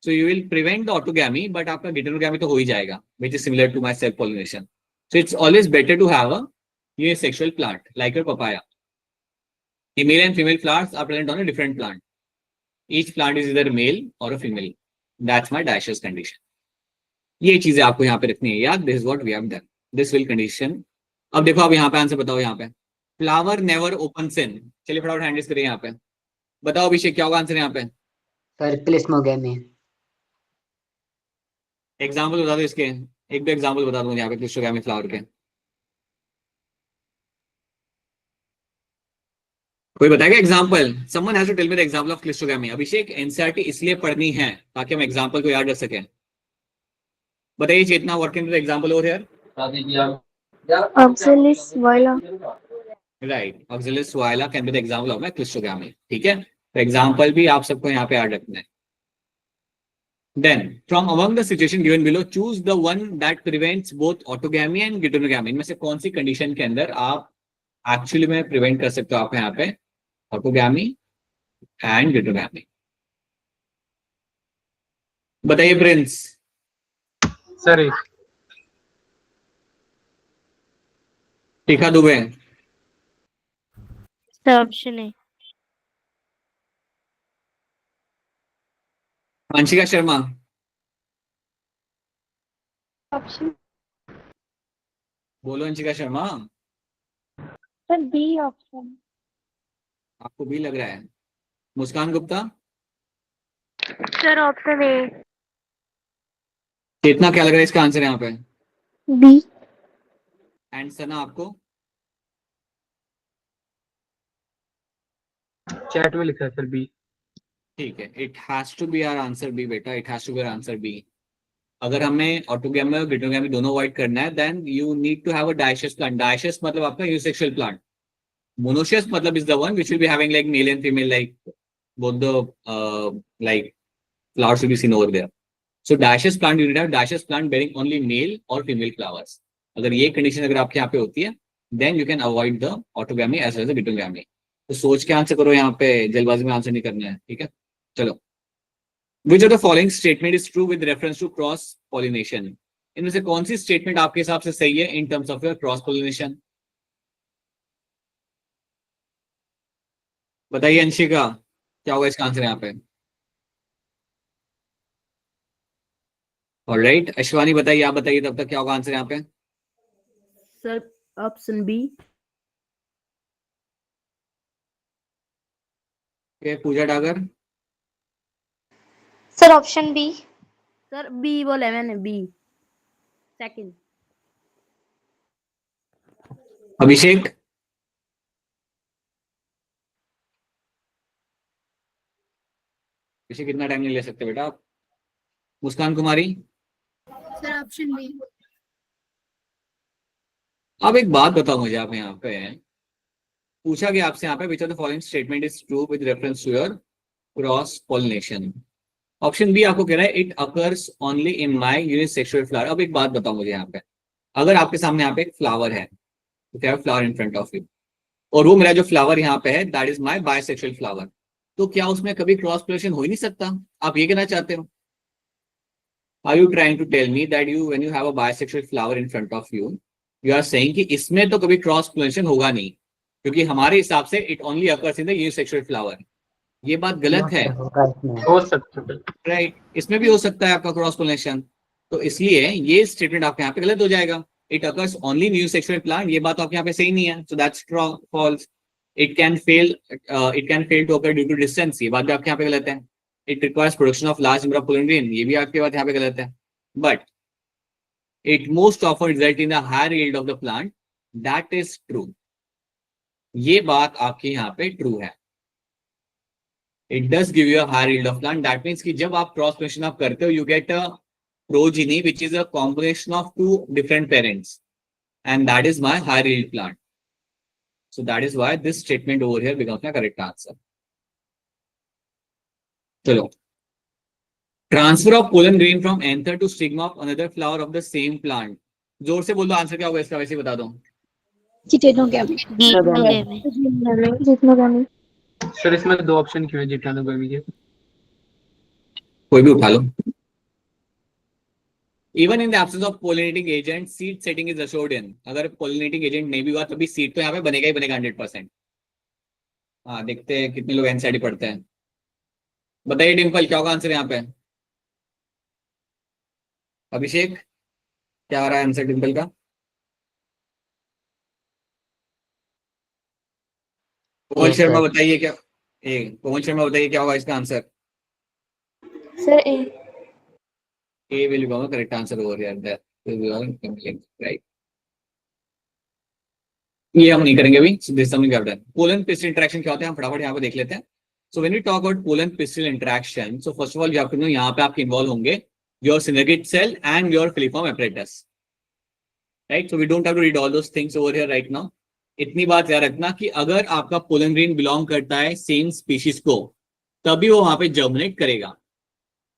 So you will prevent the autogamy, but आपका heterogamy तो हो ही जाएगा, which is similar to my self pollination. So it's always better to have a unisexual plant like your papaya. The male and female flowers are present on a different plant. Each plant is either male or a female. That's my Dioecious condition. ये चीजें आपको यहाँ पे रखनी है याद. This is what we have done. This will condition. अब देखो आप यहाँ पे आंसर बताओ. यहाँ पे flower never opens in. चलिए फटाफट हैंड रेज करिए यहाँ पे. बताओ अभिषेक क्या होगा आंसर यहाँ पे. सर क्लिस्मोगेमी. एग्जाम्पल बता दो इसके. एक दो एग्जाम्पल बता दो यहाँ पे क्लिस्टोगैमी फ्लावर के. कोई बताएगा example. Someone has to tell me the example of cleistogamy. Abhishek NCERT इसलिए पढ़नी है ताकि हम एग्जाम्पल को याद रख सकें. बताइए Chetna, what can be the example over here. Oxalis viola. Right, oxalis viola can be the example of my cleistogamy. ठीक है, तो एग्जाम्पल भी आप सबको यहाँ पे याद रखना है. Then, from among the situation given below, choose the one that prevents both autogamy and heterogamy. इनमें से कौन सी कंडीशन के अंदर आप एक्चुअली में प्रिवेंट कर सकते हो आप यहाँ पे ऑटोगैमी एंड हेटेरोगैमी. बताइए Prince. Sir Tika Dubey. Option A. Anshika Sharma. Option बोलो Anshika Sharma. Sir B option. आपको भी लग रहा है. Muskan Gupta. Sir option A. Chetna क्या लग रहा है इसका आंसर यहाँ पे. बी. एंड सना आपको. चैट में लिखा है सर बी. ठीक है, it has to be our answer B बेटा. It has to be our answer B. अगर हमें ऑटोगैमी और हेटेरोगैमी दोनों अवॉइड करना है then you need to have a dioecious plant. Dioecious मतलब आपका यूनिसेक्सुअल प्लांट. मोनोशियस मतलब is the one which will be having like male and female like both the like flowers will be seen over there. So dioecious plant you need to have dioecious plant bearing only male or female flowers. अगर ये कंडीशन अगर आपके यहाँ पे होती है then you can avoid the autogamy as well as the heterogamy. तो सोच के आंसर करो यहाँ पे, जल्दबाजी में आंसर नहीं करना है. ठीक है, चलो. Which of the following statement is true with reference to cross pollination? इनमें से कौन सी स्टेटमेंट आपके हिसाब से सही है इन terms of your cross pollination. बताइए अंशिका क्या होगा इसका आंसर यहाँ पे. ऑलराइट, अश्वानी बताइए. आप बताइए तब तक क्या होगा आंसर यहाँ पे. Sir option B. Pooja Dagar. Sir option B. Sir B बोले मैंने, बी सेकंड. अभिषेक. अभिषेक कितना टाइम नहीं ले सकते बेटा आप. Muskan Kumari. Sir option B. अब एक बात बताओ मुझे. आप यहाँ पे पूछा गया आपसे यहाँ पे which of the following statement is true with reference to your cross pollination. Option B आपको कह रहा है it occurs only in my unisexual flower. अब एक बात बताओ मुझे यहाँ पे, अगर आपके सामने यहाँ पे एक फ्लावर है, flower in front of you, और वो मेरा जो फ्लावर यहाँ पे है that is my bisexual flower, तो क्या उसमें कभी क्रॉस पोलिनेशन हो ही नहीं सकता. आप ये कहना चाहते हो. Are you trying to tell me that you when you have a bisexual flower in front of you you are saying कि इसमें तो कभी क्रॉस पोलिनेशन होगा नहीं, क्योंकि हमारे हिसाब से it only occurs in the unisexual flower. ये बात गलत है. हो सकता है राइट, इसमें भी हो सकता है आपका क्रॉस पोलिनेशन. तो इसलिए ये स्टेटमेंट आपके यहाँ पे गलत हो जाएगा. It occurs only in unisexual plant, ये बात आपके यहाँ पे सही नहीं है. So that's false. It can fail to occur due to distance, ये बात भी आपके यहाँ पे गलत है. It requires production of large number of pollen grain, ये भी आपकी बात यहाँ पे गलत है. But it most often result in the higher yield of the plant, that is true. ये बात आपके यहाँ पे ट्रू है. It does give you a higher yield of plant. That means कि जब आप क्रॉस पोलिनेशन आप करते हो, you get a progeny which is a combination of two different parents, and that is my higher yield plant. So that is why this statement over here becomes my correct answer. चलो. Transfer of pollen grain from anther to stigma of another flower of the same plant. जोर से बोल दो आंसर क्या होगा इसका, वैसे ही बता दो. जितनोगैमी. सर. इसमें दो ऑप्शन क्यों है जिटानोगैमी के. कोई भी उठा लो। Even in the absence of pollinating agent seed setting is assured in. अगर पोलिनेटिंग एजेंट नहीं भी हुआ तभी सीड तो यहाँ पे बनेगा ही बनेगा 100%। हाँ, देखते हैं कितने लोग एनसीईआरटी पढ़ते हैं। बताइए डिम्पल, क्या होगा आंसर यहाँ पे? अभिषेक, क्या आ रहा है आंसर डिम्पल का? कोमल Yes, शर्मा sir. बताइए क्या? कोमल शर्मा बताइए क्या होगा इसका answer? Sir, A. A will be correct answer over here, that right. ये हम नहीं करेंगे अभी, this something we have done. Pollen pistil interaction क्या होता है हम फटाफट यहाँ पे देख लेते हैं। So when we talk about pollen pistil interaction, so first of all you have to know यहाँ पे आपके इन्वॉल्व होंगे your synergid cell and your filiform apparatus, right? So we don't have to read all those things over here right now. इतनी बात याद रखना कि अगर आपका पोलन ग्रेन बिलोंग करता है सेम स्पीशीज को, तभी वो वहां पे जर्मिनेट करेगा।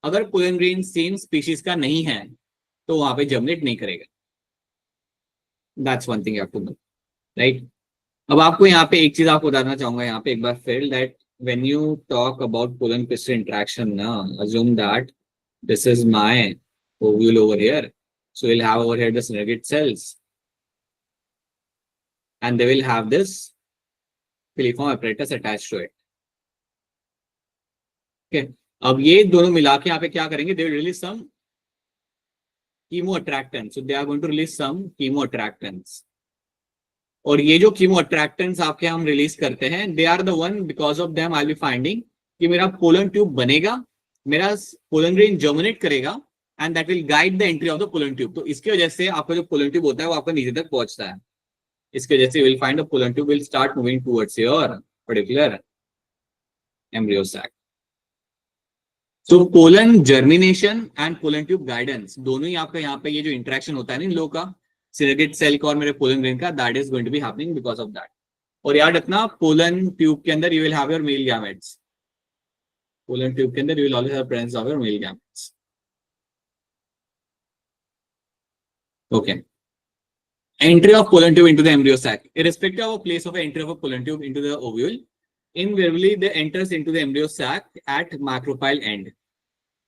अगर पोलन ग्रेन सेम स्पीशीज का नहीं है तो वहां पे जर्मिनेट नहीं करेगा। That's one thing you have to know, right? अब आपको यहाँ पे एक चीज आपको बताना चाहूंगा यहाँ पे एक बार फिर, that when you talk about pollen pistil interaction ना, assume that this is my ovule over here, so will have over here the synergid cells and they will have this filiform apparatus attached to it. Okay, अब ये दोनों मिला के यहाँ पे क्या करेंगे? They will release some chemoattractants. So they are going to release some chemoattractants. और ये जो chemoattractants आपके हम रिलीज करते हैं, they are the one because of them I'll be finding कि मेरा पोलन ट्यूब बनेगा, मेरा पोलन ग्रेन जर्मिनेट करेगा and that will guide the entry of the pollen tube. तो इसकी वजह से आपका जो पोलन ट्यूब होता है वो आपका नीचे तक पहुंचता है। इसके वजह से you will find a pollen tube will start moving towards your particular embryo sac. So pollen germination and pollen tube guidance दोनों ही आपका यहाँ पे ये जो इंटरेक्शन होता है ना इन लोगों का, सिनर्गिड सेल का और मेरे पोलन ग्रेन का, that is going to be happening because of that. और याद रखना पोलन ट्यूब के अंदर you will have your male gametes. Pollen tube के अंदर you will always have presence of your male gametes. Okay. Entry of pollen tube into the embryo sac. Irrespective of place of entry of a pollen tube into the ovule, invariably they enters into the embryo sac at macropyle end.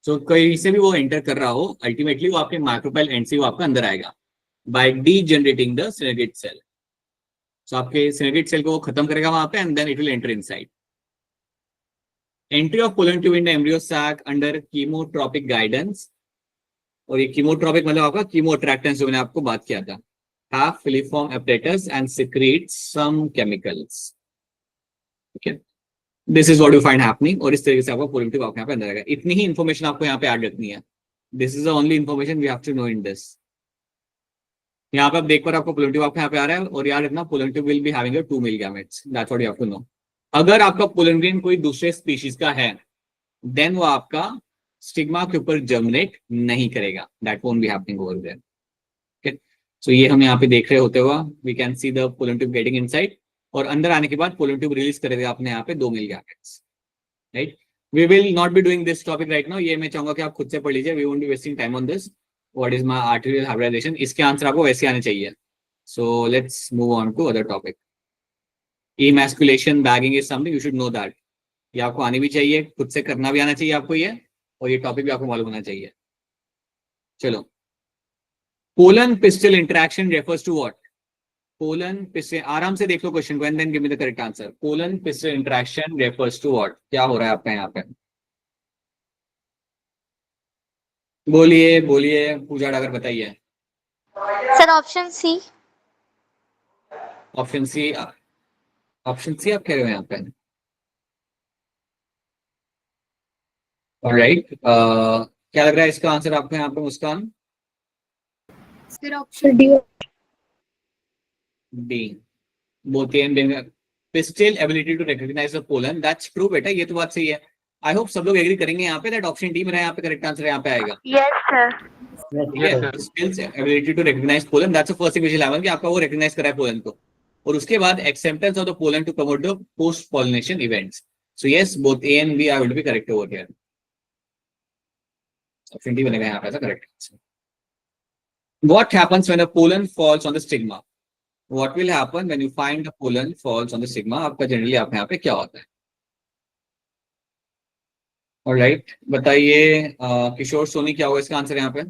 So कहीं से भी वो enter कर रहा हो, ultimately वो आपके macropyle end से वो आपका अंदर आएगा by degenerating the synergid cell. So आपके synergid cell को वो खत्म करेगा वहां पे and then it will enter inside. Entry of pollen tube in the embryo sac under chemotropic guidance. और ये chemotropic मतलब आपका chemoattractants जो मैंने आपको बात किया था, have filiform apparatus and secrete some chemicals. Okay, this is what you find happening. और इस तरीके से आपका पोलन ट्यूब आपके यहाँ पे अंदर आएगा। इतनी ही इन्फॉर्मेशन आपको यहाँ पे ऐड रखनी है। This is the only information we have to know in this. यहाँ पे आप देख पर आपको पोलन ट्यूब आपके यहाँ पे आ रहा है और याद रखना pollen tube will be having a 2 male gametes. That's what you have to know. अगर आपका पोलन ग्रेन कोई दूसरे स्पीशीज का है, देन वो आपका स्टिग्मा के ऊपर जर्मिनेट नहीं करेगा। That won't be happening over there. Okay. So ये हम यहाँ पे देख रहे होते हुआ we can see the pollen tube getting inside, और अंदर आने के बाद pollen tube रिलीज करेगा आपने यहाँ पे 2 male gametes, right? We will not be doing this topic right now. ये मैं चाहूंगा कि आप खुद से पढ़ लीजिए. We won't be wasting time on this. What is my arterial hybridization? इसके आंसर आपको वैसे आने चाहिए. So let's move on to other topic. Emasculation bagging is something you should know that. ये आपको आनी भी चाहिए, खुद से करना भी आना चाहिए आपको ये, और ये टॉपिक भी आपको मालूम होना चाहिए. चलो, pollen pistil interaction refers to what? Pollen pistil, आराम से देख लो क्वेश्चन को and then give me the correct answer. Pollen pistil interaction refers to what? क्या हो रहा है आपका यहाँ पे? बोलिए बोलिए, पूजा डागर बताइए. Sir option C. Option C, option C आप कह रहे हो यहाँ पे? ऑलराइट, क्या लग रहा है इसका आंसर आपको यहाँ पे Muskan? Sir option D. D, both and pistil ability to recognise the pollen. That's true बेटा, ये तो बात सही है. आई होप सब लोग एग्री करेंगे यहाँ पे दैट ऑप्शन डी मेरा यहाँ पे करेक्ट आंसर यहाँ पे आएगा. Yes sir. Pistil's ability to recognise pollen, that's the first thing which will happen कि आपका वो रिकॉग्नाइज करा है पोलन को, और उसके बाद acceptance of the pollen to promote the post pollination events. So yes, both A and B are going to be correct over here. Option D बनेगा यहाँ पे correct answer. What happens when a pollen falls on the stigma? What will happen when you find the pollen falls on the stigma? आपका जनरली आप यहाँ पे क्या होता है? ऑलराइट, बताइए किशोर सोनी क्या होगा इसका आंसर यहाँ पे?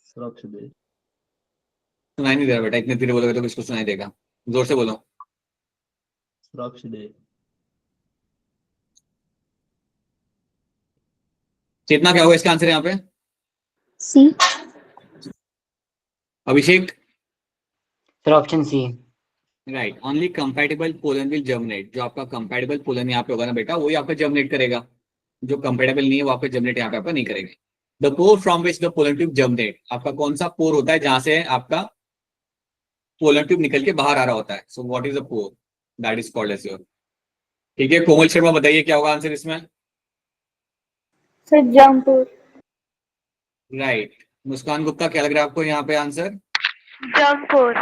सर ऑप्शन ए। सुनाई नहीं दे रहा बेटा, इतने धीरे बोलोगे तो किसको सुनाई देगा? जोर से बोलो। Sir option A. चेतना क्या होगा इसका आंसर यहाँ पे? C. Abhishek? Sir option C. Right, only compatible pollen will germinate. जो आपका कंपैटिबल पोलन यहाँ पे होगा ना बेटा, वही आपका जर्मिनेट करेगा। जो कंपैटिबल नहीं है वो आपका जर्मिनेट यहाँ पे आपका नहीं करेगा। The pore from which the pollen tube germinate, आपका कौन सा पोर होता है जहां से आपका पोलन ट्यूब निकल के बाहर आ रहा होता है? So what is the pore that is called as your. ठीक है, कोमल शर्मा बताइए क्या होगा आंसर इसमें? Sir, jump. Right, Muskan Gupta क्या लग रहा है आपको यहाँ पे आंसर? जमपुर।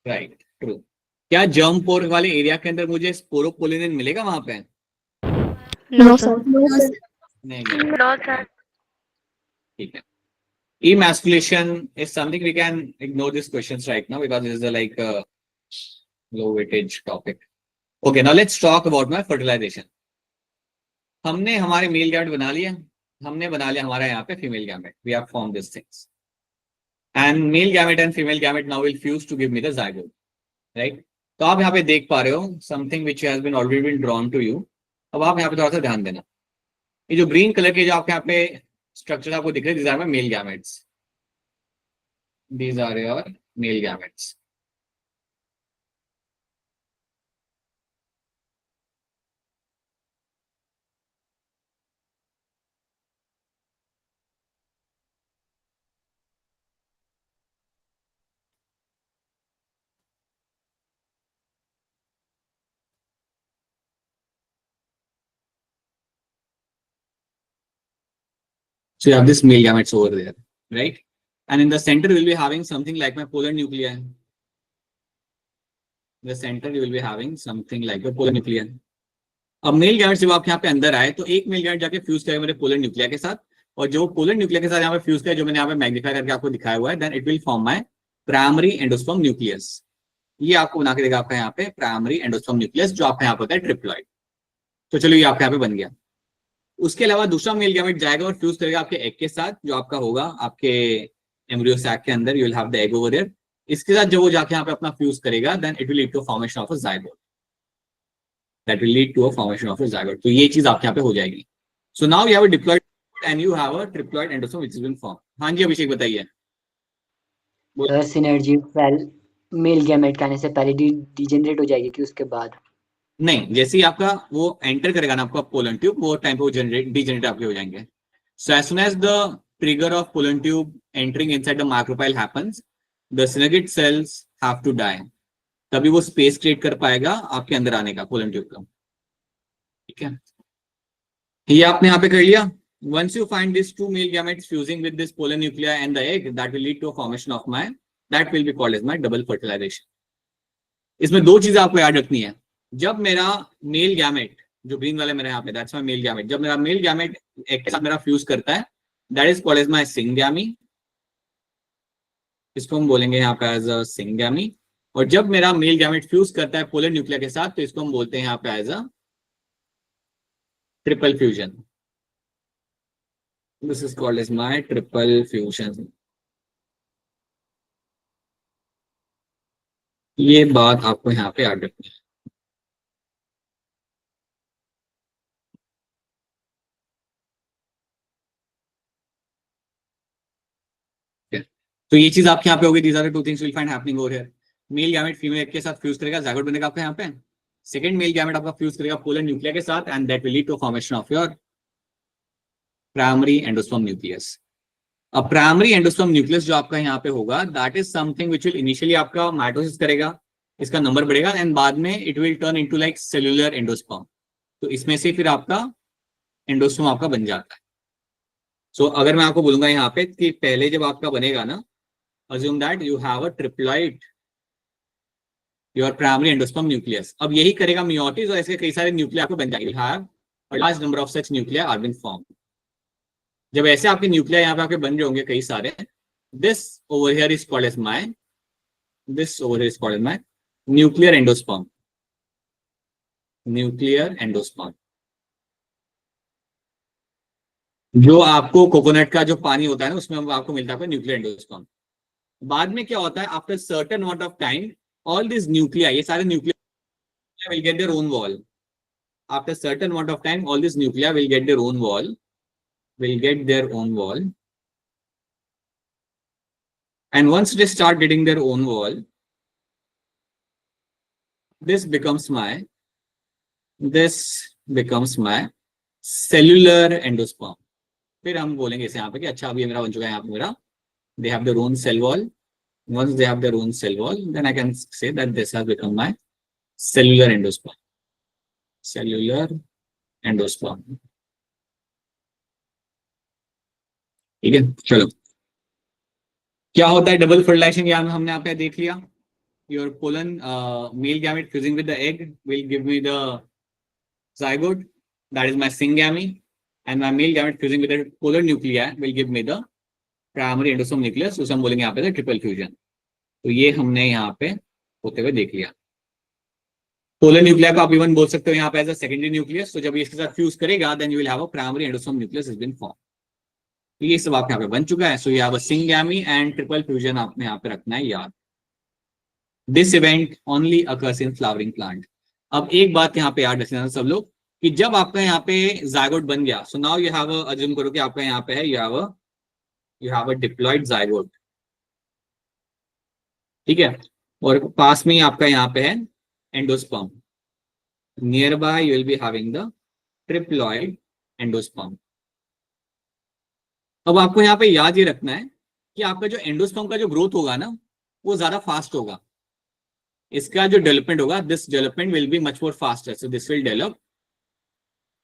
Right, true. क्या जर्म पोर वाले एरिया के अंदर मुझे स्पोरोपोलिन मिलेगा वहां पे? No, sir. No, sir. नहीं। No sir. ठीक है, emasculation is something we can ignore these questions right now because this is a like a low weightage topic. Okay, now let's talk about my fertilization. हमने हमारे मेल गैमेट बना लिए, हमने बना लिया हमारा यहाँ पे female gamete. We have formed these things. And male gamete and female gamete now will fuse to give me the zygote, right? तो आप यहाँ पे देख पा रहे हो something which has been already been drawn to you. अब आप यहाँ पे थोड़ा सा ध्यान देना, ये जो ग्रीन कलर के जो आपके यहाँ पे स्ट्रक्चर आपको दिख रहे हैं, these are my male gametes. These are your male gametes. So you have this male gametes over there, right? And in the center you will be having something like my polar nuclei. In the center you will be having something like a polar nuclei. अब मेल गैमेट जब आप यहाँ पे अंदर आए तो एक मेल गैमेट जाके फ्यूज करेगा मेरे पोलर न्यूक्लिया के साथ, और जो पोलर न्यूक्लिया के साथ यहाँ पे फ्यूज करे, जो मैंने यहाँ पे मैग्नीफाई करके आपको दिखाया हुआ है, then it will form my primary endosperm nucleus. ये आपको बना के देगा आपका यहाँ पे प्राइमरी एंडोस्पर्म न्यूक्लियस, जो आपका यहाँ पे होता है ट्रिप्लॉइड. तो चलो ये आपका यहाँ पे बन गया. उसके अलावा दूसरा मेल गैमेट जाएगा और फ्यूज करेगा आपके एग के साथ, जो आपका होगा आपके एम्ब्रियो सैक के अंदर. You will have the egg over there. इसके साथ जब वो जाके यहाँ पे अपना फ्यूज करेगा, then it will lead to formation of a zygote. That will lead to a formation of a zygote. तो ये चीज आपके यहाँ पे हो जाएगी. So now you have a diploid and you have a triploid endosperm which has been formed. हाँ जी अभिषेक बताइए. Sir synergy cell male gamete का आने से पहले डिजेनरेट हो जाएगी कि उसके बाद? नहीं, जैसे ही आपका वो एंटर करेगा ना आपका पोलन ट्यूब, वो टाइम पे वो डिजेनरेट आपके हो जाएंगे. So as soon as the trigger of pollen tube entering inside the micropyle happens, the synergid cells have to die. तभी वो स्पेस क्रिएट कर पाएगा आपके अंदर आने का पोलन ट्यूब का. ठीक है, ये आपने यहाँ पे कर लिया. Once you find these two male gametes fusing with this pollen nuclei and the egg, that will lead to a formation of my, that will be called as my double fertilization. इसमें दो चीजें आपको याद रखनी है. जब मेरा मेल गैमेट, जो ग्रीन वाले मेरे यहाँ पे, दैट्स माय मेल गैमेट, जब मेरा मेल गैमेट एग के साथ मेरा फ्यूज करता है, that is called as my syngamy. इसको हम बोलेंगे यहाँ पे एज अ सिंगैमी. और जब मेरा मेल गैमेट फ्यूज करता है पोलर न्यूक्लिया के साथ, तो इसको हम बोलते हैं यहाँ पे as a triple fusion. This is called as my triple fusion. ये बात आपको यहाँ पे याद रखनी है. तो ये चीज आपके यहाँ पे होगी. These are the two things will find happening over here. Male gamete female के साथ फ्यूज करेगा, zygote बनेगा आपका यहाँ पे. सेकंड मेल गैमेट आपका फ्यूज करेगा पोलर न्यूक्लिया के साथ, and that will lead to formation of your primary endosperm nucleus. अब प्राइमरी एंडोस्पर्म न्यूक्लियस जो आपका यहाँ पे होगा, that is something which will initially आपका माइटोसिस करेगा, इसका नंबर बढ़ेगा, एंड बाद में it will turn into like cellular endosperm. तो इसमें से फिर आपका एंडोस्पर्म आपका बन जाता है. सो अगर मैं आपको बोलूंगा यहाँ पे कि पहले जब आपका बनेगा ना, assume that you have a triploid, your primary endosperm nucleus. अब यही करेगा meiosis, और ऐसे कई सारे न्यूक्लिया आपको बन जाएंगे. have a large number of such nuclei are been formed. जब ऐसे आपके न्यूक्लिया यहाँ पे आपके बन रहे होंगे कई सारे, this over here is called as my, this over here is called as my nuclear endosperm. Nuclear endosperm. जो आपको कोकोनट का जो पानी होता है ना उसमें आपको मिलता है न्यूक्लियर एंडोस्पर्म। बाद में क्या होता है, after certain amount of time all this nuclei, ये सारे nuclei will get their own wall. After certain amount of time all this nuclei will get their own wall, will get their own wall, and once they start getting their own wall, this becomes my cellular endosperm। फिर हम बोलेंगे इसे यहाँ पे कि अच्छा अभी मेरा बन चुका है यहाँ पे मेरा, they have their own cell wall। Once they have their own cell wall, then I can say that this has become my cellular endosperm। cellular endosperm, ठीक है। चलो, क्या होता है डबल फर्टिलाइजेशन, यहाँ हमने यहाँ पे देख लिया। Your pollen male gamete fusing with the egg will give me the zygote, that is my syngamy, and my male gamete fusing with the polar nuclei will give me the primary endosome nucleus, उसे हम बोलेंगे यहाँ पे ट्रिपल फ्यूजन। तो ये हमने यहाँ पे होते हुए देख लिया। पोलर न्यूक्लिया को आप इवन बोल सकते हो यहाँ पे एज अ सेकेंडरी न्यूक्लियस। तो जब ये इसके साथ फ्यूज करेगा then you will have a primary endosome nucleus is been form. तो ये सब आपके यहाँ पे बन चुका है। So you have a syngamy and triple fusion आपने यहाँ पे रखना है याद। This event only occurs in flowering plant. अब एक बात यहाँ पे याद रखना सब लोग कि जब आपका यहाँ पे जायगोट बन गया, so now you have assume करो कि आपका यहाँ पे है you have a diploid zygote, ठीक है, और पास में ही आपका यहाँ पे है endosperm. Near by you will be having the triploid endosperm. अब आपको यहाँ पे याद ये रखना है कि आपका जो एंडोस्पर्म का जो ग्रोथ होगा ना वो ज्यादा फास्ट होगा। इसका जो डेवलपमेंट होगा, this development will be much more faster. So this will develop,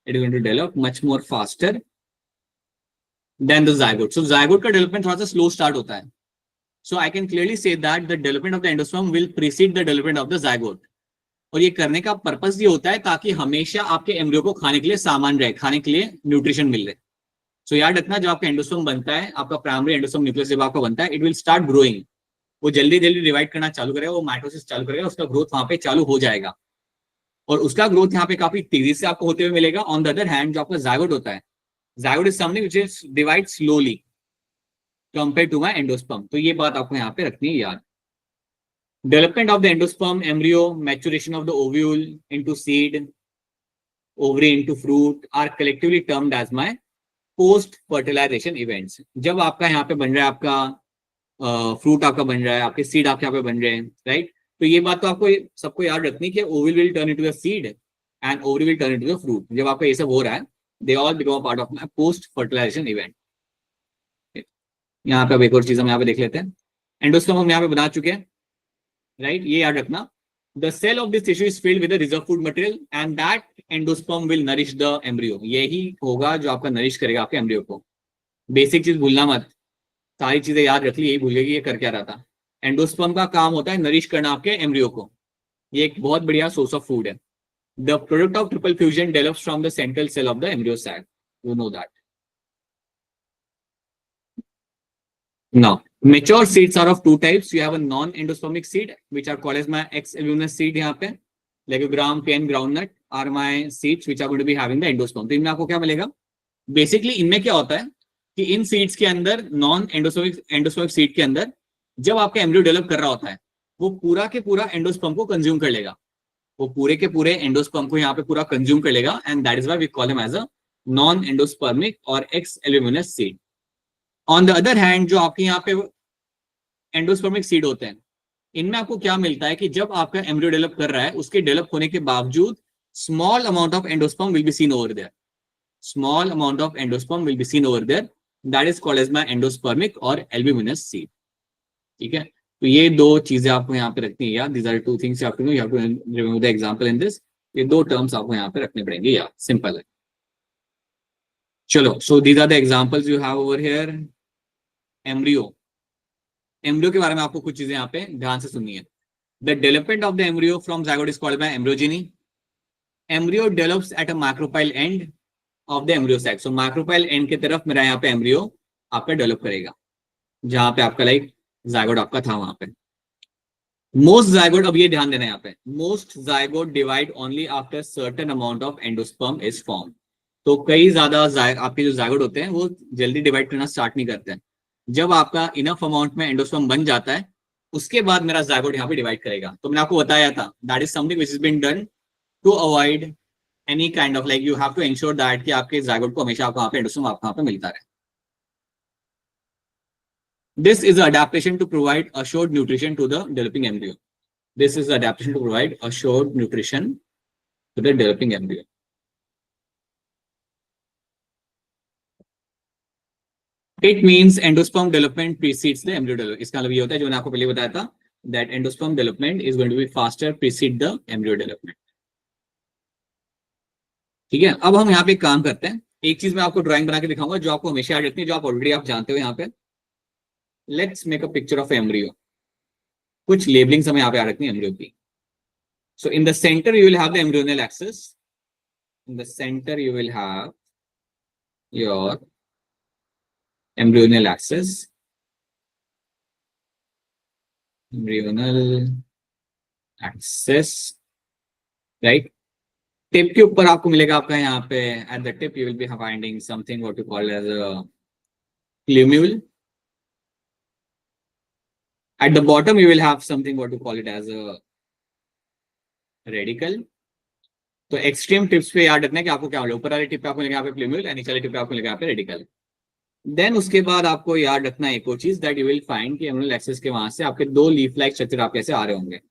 it is going to develop much more faster than the zygote. So zygote का डेवलपमेंट थोड़ा सा स्लो स्टार्ट होता है। So I can clearly say that the development of the endosperm will precede the development of the zygote. और ये करने का पर्पस ये होता है ताकि हमेशा आपके एम्ब्रियो को खाने के लिए सामान रहे, खाने के लिए न्यूट्रिशन मिल रहे। सो याद रखना, जब आपका एंडोस्पर्म बनता है, आपका प्राइमरी एंडोस्पर्म न्यूक्लियस जब आपका बनता है, इट विल स्टार्ट ग्रोइंग। वो जल्दी जल्दी डिवाइड करना चालू करेगा, वो माइटोसिस चालू करेगा, उसका ग्रोथ वहां पे चालू हो जाएगा और उसका ग्रोथ यहाँ पे काफी तेजी से आपको होते हुए मिलेगा। ऑन द अदर हैंड जो आपका जायगोट होता है, zygote is something which is divide slowly compare to my endosperm. तो ये बात आपको यहाँ पे रखनी है याद। Development of the endosperm, embryo, maturation of the ovule into seed, ovary into fruit are collectively termed as my post fertilisation events. जब आपका यहाँ पे बन रहा है, आपका फ्रूट आपका बन रहा है, आपके सीड आपके यहाँ पे बन रहे हैं, राइट। तो ये बात तो आपको सबको याद रखनी है कि ovule will turn into the seed and ovary will turn into the fruit. जब आपका ये सब हो रहा है, they all become a part of my post fertilisation event. यहाँ पे अब एक और चीज हम यहाँ पे देख लेते हैं। एंडोस्पर्म हम यहाँ पे बना चुके हैं, राइट। ये याद रखना, the cell of this tissue is filled with the reserve food material and that endosperm will nourish the embryo. यही होगा जो आपका नरिश करेगा आपके एम्ब्रियो को। बेसिक चीज भूलना मत, सारी चीजें याद रख ली, यही भूल गए कि ये कर क्या रहा था। एंडोस्पर्म का काम होता है नरिश करना आपके एम्ब्रियो को। ये एक बहुत बढ़िया सोर्स ऑफ फूड है। The product of triple fusion develops from the central cell of the embryo sac, you know that. Now mature seeds are of two types. You have a non-endospermic seed which are called as my X-albuminous seed। यहाँ पे legogram, cane, groundnut are my seeds which are going to be having the endosperm। तो इनमें आपको क्या मिलेगा? बेसिकली इनमें क्या होता है कि इन सीड्स के अंदर, नॉन एंडोस्पर्मिक सीड के अंदर, जब आपका एम्ब्रियो डेवलप कर रहा होता है, वो पूरा के पूरा एंडोस्पर्म को कंज्यूम कर लेगा। वो पूरे के पूरे एंडोस्पर्म को यहाँ पे पूरा कंज्यूम कर लेगा and that is why we call him as a non endospermic और X-albuminous seed. On the other hand जो आपके यहाँ पे एंडोस्पर्मिक सीड होते हैं, इनमें आपको क्या मिलता है कि जब आपका एम्ब्रियो डेवलप कर रहा है, उसके डेवलप होने के बावजूद small amount of endosperm will be seen over there. Small amount of endosperm will be seen over there, that is called as my endospermic और एल्ब्यूमिनस सीड। ठीक है, तो ये दो चीजें आपको यहाँ पे रखनी है यार। These are two things you have to know, you have to remember the example in this. ये दो टर्म्स आपको यहाँ पे रखने पड़ेंगे यार, सिंपल है। चलो, so these are the examples you have over here. Embryo, embryo के बारे में आपको कुछ चीजें यहाँ पे ध्यान से सुननी है। The development of the embryo from zygote is called by embryogeny. Embryo develops at a micropyle end of the embryo sac. So micropyle end की तरफ मेरा यहाँ पे एम्ब्रियो आपका डेवलप करेगा, जहां पे आपका लाइक जायगोट आपका था वहां पे। मोस्ट जायगोट, अब ये ध्यान देना है यहाँ पे, most zygote divide only after certain amount of endosperm is form. तो कई ज्यादा आपके जो जायगोट होते हैं वो जल्दी डिवाइड करना स्टार्ट नहीं करते हैं। जब आपका इनफ अमाउंट में एंडोस्पर्म बन जाता है उसके बाद मेरा जायगोट यहाँ पे डिवाइड करेगा। तो मैंने आपको बताया था that is something which is been done to avoid any kind of like you have to ensure that कि आपके जायगोट को हमेशा आपको वहाँ पे एंडोस्पर्म आपको वहाँ पे मिलता रहे। This is adaptation to provide assured nutrition to the developing embryo. This is adaptation to provide assured nutrition to the developing embryo. It means endosperm development precedes the embryo development. इसका मतलब ये होता है जो मैंने आपको पहले बताया था that endosperm development is going to be faster precede the embryo development. ठीक है, अब हम यहाँ पे काम करते हैं। एक चीज मैं आपको ड्राइंग बना के दिखाऊंगा जो आपको हमेशा याद रखनी है, जो आप ऑलरेडी आप जानते हो। यहाँ पे let's make a picture of embryo. कुछ लेबलिंग्स हमें यहाँ पे याद रखनी है एम्ब्रियो की। So in the center you will have the embryonal axis. In the center you will have your embryonal axis. Embryonal axis, right? Tip के ऊपर आपको मिलेगा आपका यहाँ पे at the tip you will be finding something what you call as a plumule. At the bottom you will have something what you call it as a radical. तो एक्सट्रीम टिप्स पे याद रखना है कि आपको क्या मिलेगा। ऊपर वाले टिप पे आपको मिलेगा यहाँ पे प्लूम्यूल और नीचे वाले टिप पे आपको मिलेगा यहाँ पे रेडिकल। देन उसके बाद आपको याद रखना है एक और चीज दैट यू विल फाइंड कि एम्ब्रियोनल एक्सिस के वहां से आपके दो लीफ लाइक स्ट्रक्चर आपके ऐसे आ रहे होंगे।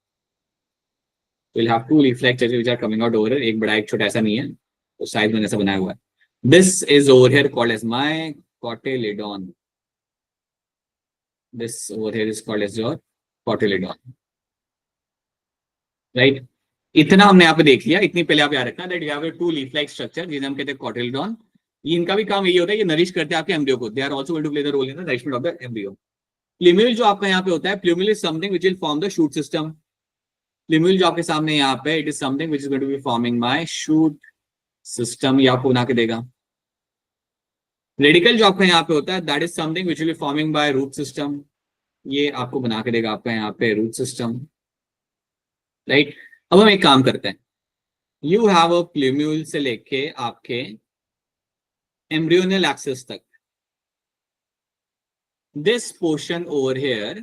Will have two leaf like structure which are coming out over, एक बड़ा एक छोटा, ऐसा नहीं है, तो साइज में ऐसा बनाया हुआ है। This is over here called as my cotyledon. This over here is called as your cotyledon, right. इतना हमने यहाँ पे देख लिया। इतनी पहले आप याद रखना that you have two leaf like structure जिन्हें हम कहते हैं कॉटिलिडॉन। इनका भी काम यही होता है कि नरिश करते हैं आपके एम्ब्रियो को। They are also going to play the role in the nourishment of the embryo. Plumule जो आपका यहाँ पे होता है, plumule is something which will form the shoot system. Plumule जो आपके सामने यहाँ पे, it is something which is going to be forming my shoot system, ये आपको बना के देगा। रेडिकल जो आपका यहाँ पे होता है that is something which will be forming by root system, ये आपको बना के देगा आपका यहाँ पे रूट सिस्टम, राइट। अब हम एक काम करते हैं, यू हैव अ प्लूम्यूल से लेके आपके एम्ब्रियोनल एक्सिस तक। This portion over here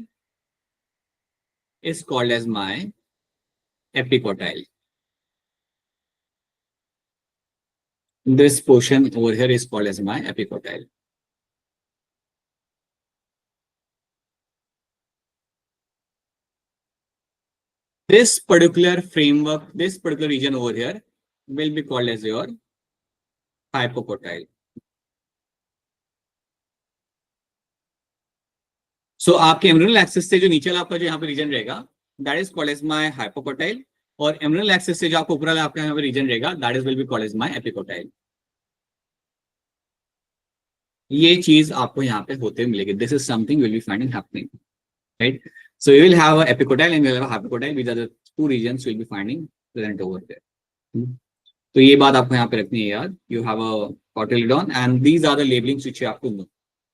is called as my epicotyl. This portion over here is called as my epicotyl. This particular framework, this particular region over here will be called as your hypocotyle. So आपके एम्ब्रियोनल एक्सिस से जो नीचे वाला आपका जो यहाँ पे रीजन रहेगा that is called as my hypocotyle, और एम्ब्रियोनल एक्सिस से जो आपको ऊपर वाला आपका यहाँ पे रीजन रहेगा that is will be called as my epicotyle. ये चीज आपको यहाँ पे होते मिलेगी। This is something will be finding happening, right? So you will have a epicotyle and you will have a hypocotyle. These are the two regions you will be finding present over there. तो ये बात आपको यहाँ पे रखनी है यार। You have a cotyledon and these are the labelings which you have to know.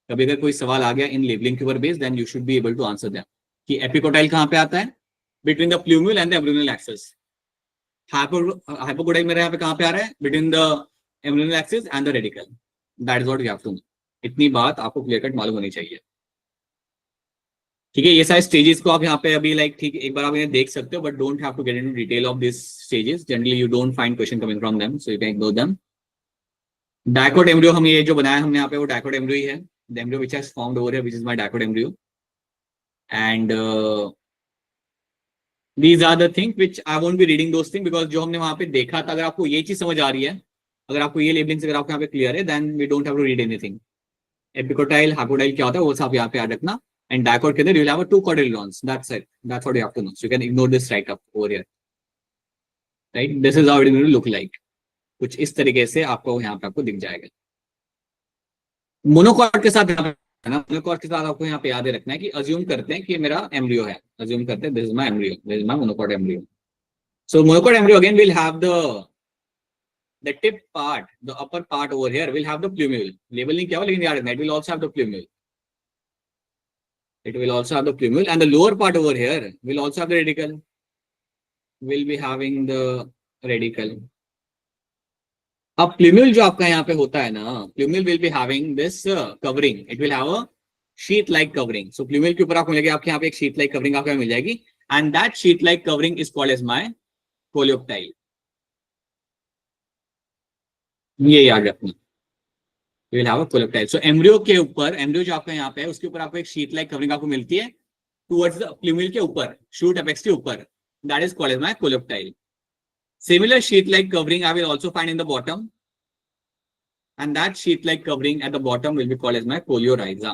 कभी अगर कोई सवाल आ गया इन लेबलिंग के ऊपर based, then you should be able to answer them. कि epicotyle कहाँ पे आता है? Between the plumule and the embryonal axis. Hypocotyle मेरे यहाँ पे कहाँ पे आ रहा है? Between the embryonal axis and the radical. That is what you have to know. इतनी बात आपको क्लियर कट मालूम होनी चाहिए, ठीक है। ये सारे स्टेजेस को आप यहाँ पे अभी लाइक ठीक एक बार आप इन्हें देख सकते हो, but don't have to get into detail of this stages. Generally you don't find question coming from them, so you can ignore them. Dicot embryo हम ये जो बनाया हमने यहाँ पे वो डायकोट एम्ब्रियो ही है। The embryo which has formed over here which is my dicot embryo and these are the thing which I won't be reading those thing because जो हमने वहां पे देखा था, अगर आपको ये चीज समझ आ रही है, अगर आपको ये लेबलिंग अगर आपको यहाँ पे क्लियर है, then we don't have to read anything. Epicotyl hypocotyl क्या होता है वो सब यहाँ पे याद रखना। And dicot के अंदर you will have a two cotyledons. That's it. That's what you have to know. So you can ignore this right up over here. Right? This is how it will look like. कुछ इस तरीके से आपको यहाँ पे आपको दिख जाएगा। मोनोकॉट के साथ मोनोकॉट के साथ आपको यहाँ पे याद रखना है कि अज्यूम करते हैं कि मेरा एम्ब्रियो है। अज्यूम करते हैं this is my embryo, this is my monocot embryo. So monocot embryo again will have the tip part, the upper part over here will have the plumule. Label नहीं किया हुआ लेकिन याद रखना, it will also have the plumule. It will also have the plumule, and the lower part over here will also have the radical. Will be having the radical. अब प्लूम्यूल जो आपका यहाँ पे होता है ना, plumule will be having this covering, it will have a sheet like covering. So plumule के ऊपर आपको मिलेगी, आपके यहाँ पे एक शीट लाइक कवरिंग आपको मिल जाएगी, and that sheet like covering is called as my coleoptile. ये याद रखना, you will have a coleoptile. So embryo के ऊपर, एम्ब्रियो जो आपका यहाँ पे है उसके ऊपर आपको एक शीट लाइक कवरिंग आपको मिलती है टुवर्ड्स द प्लूम्यूल के ऊपर, शूट अपेक्स के ऊपर, that is called as my coleoptile. Similar sheet-like covering I will also find in the bottom, and that sheet-like covering at the bottom will be called as my coleorhiza.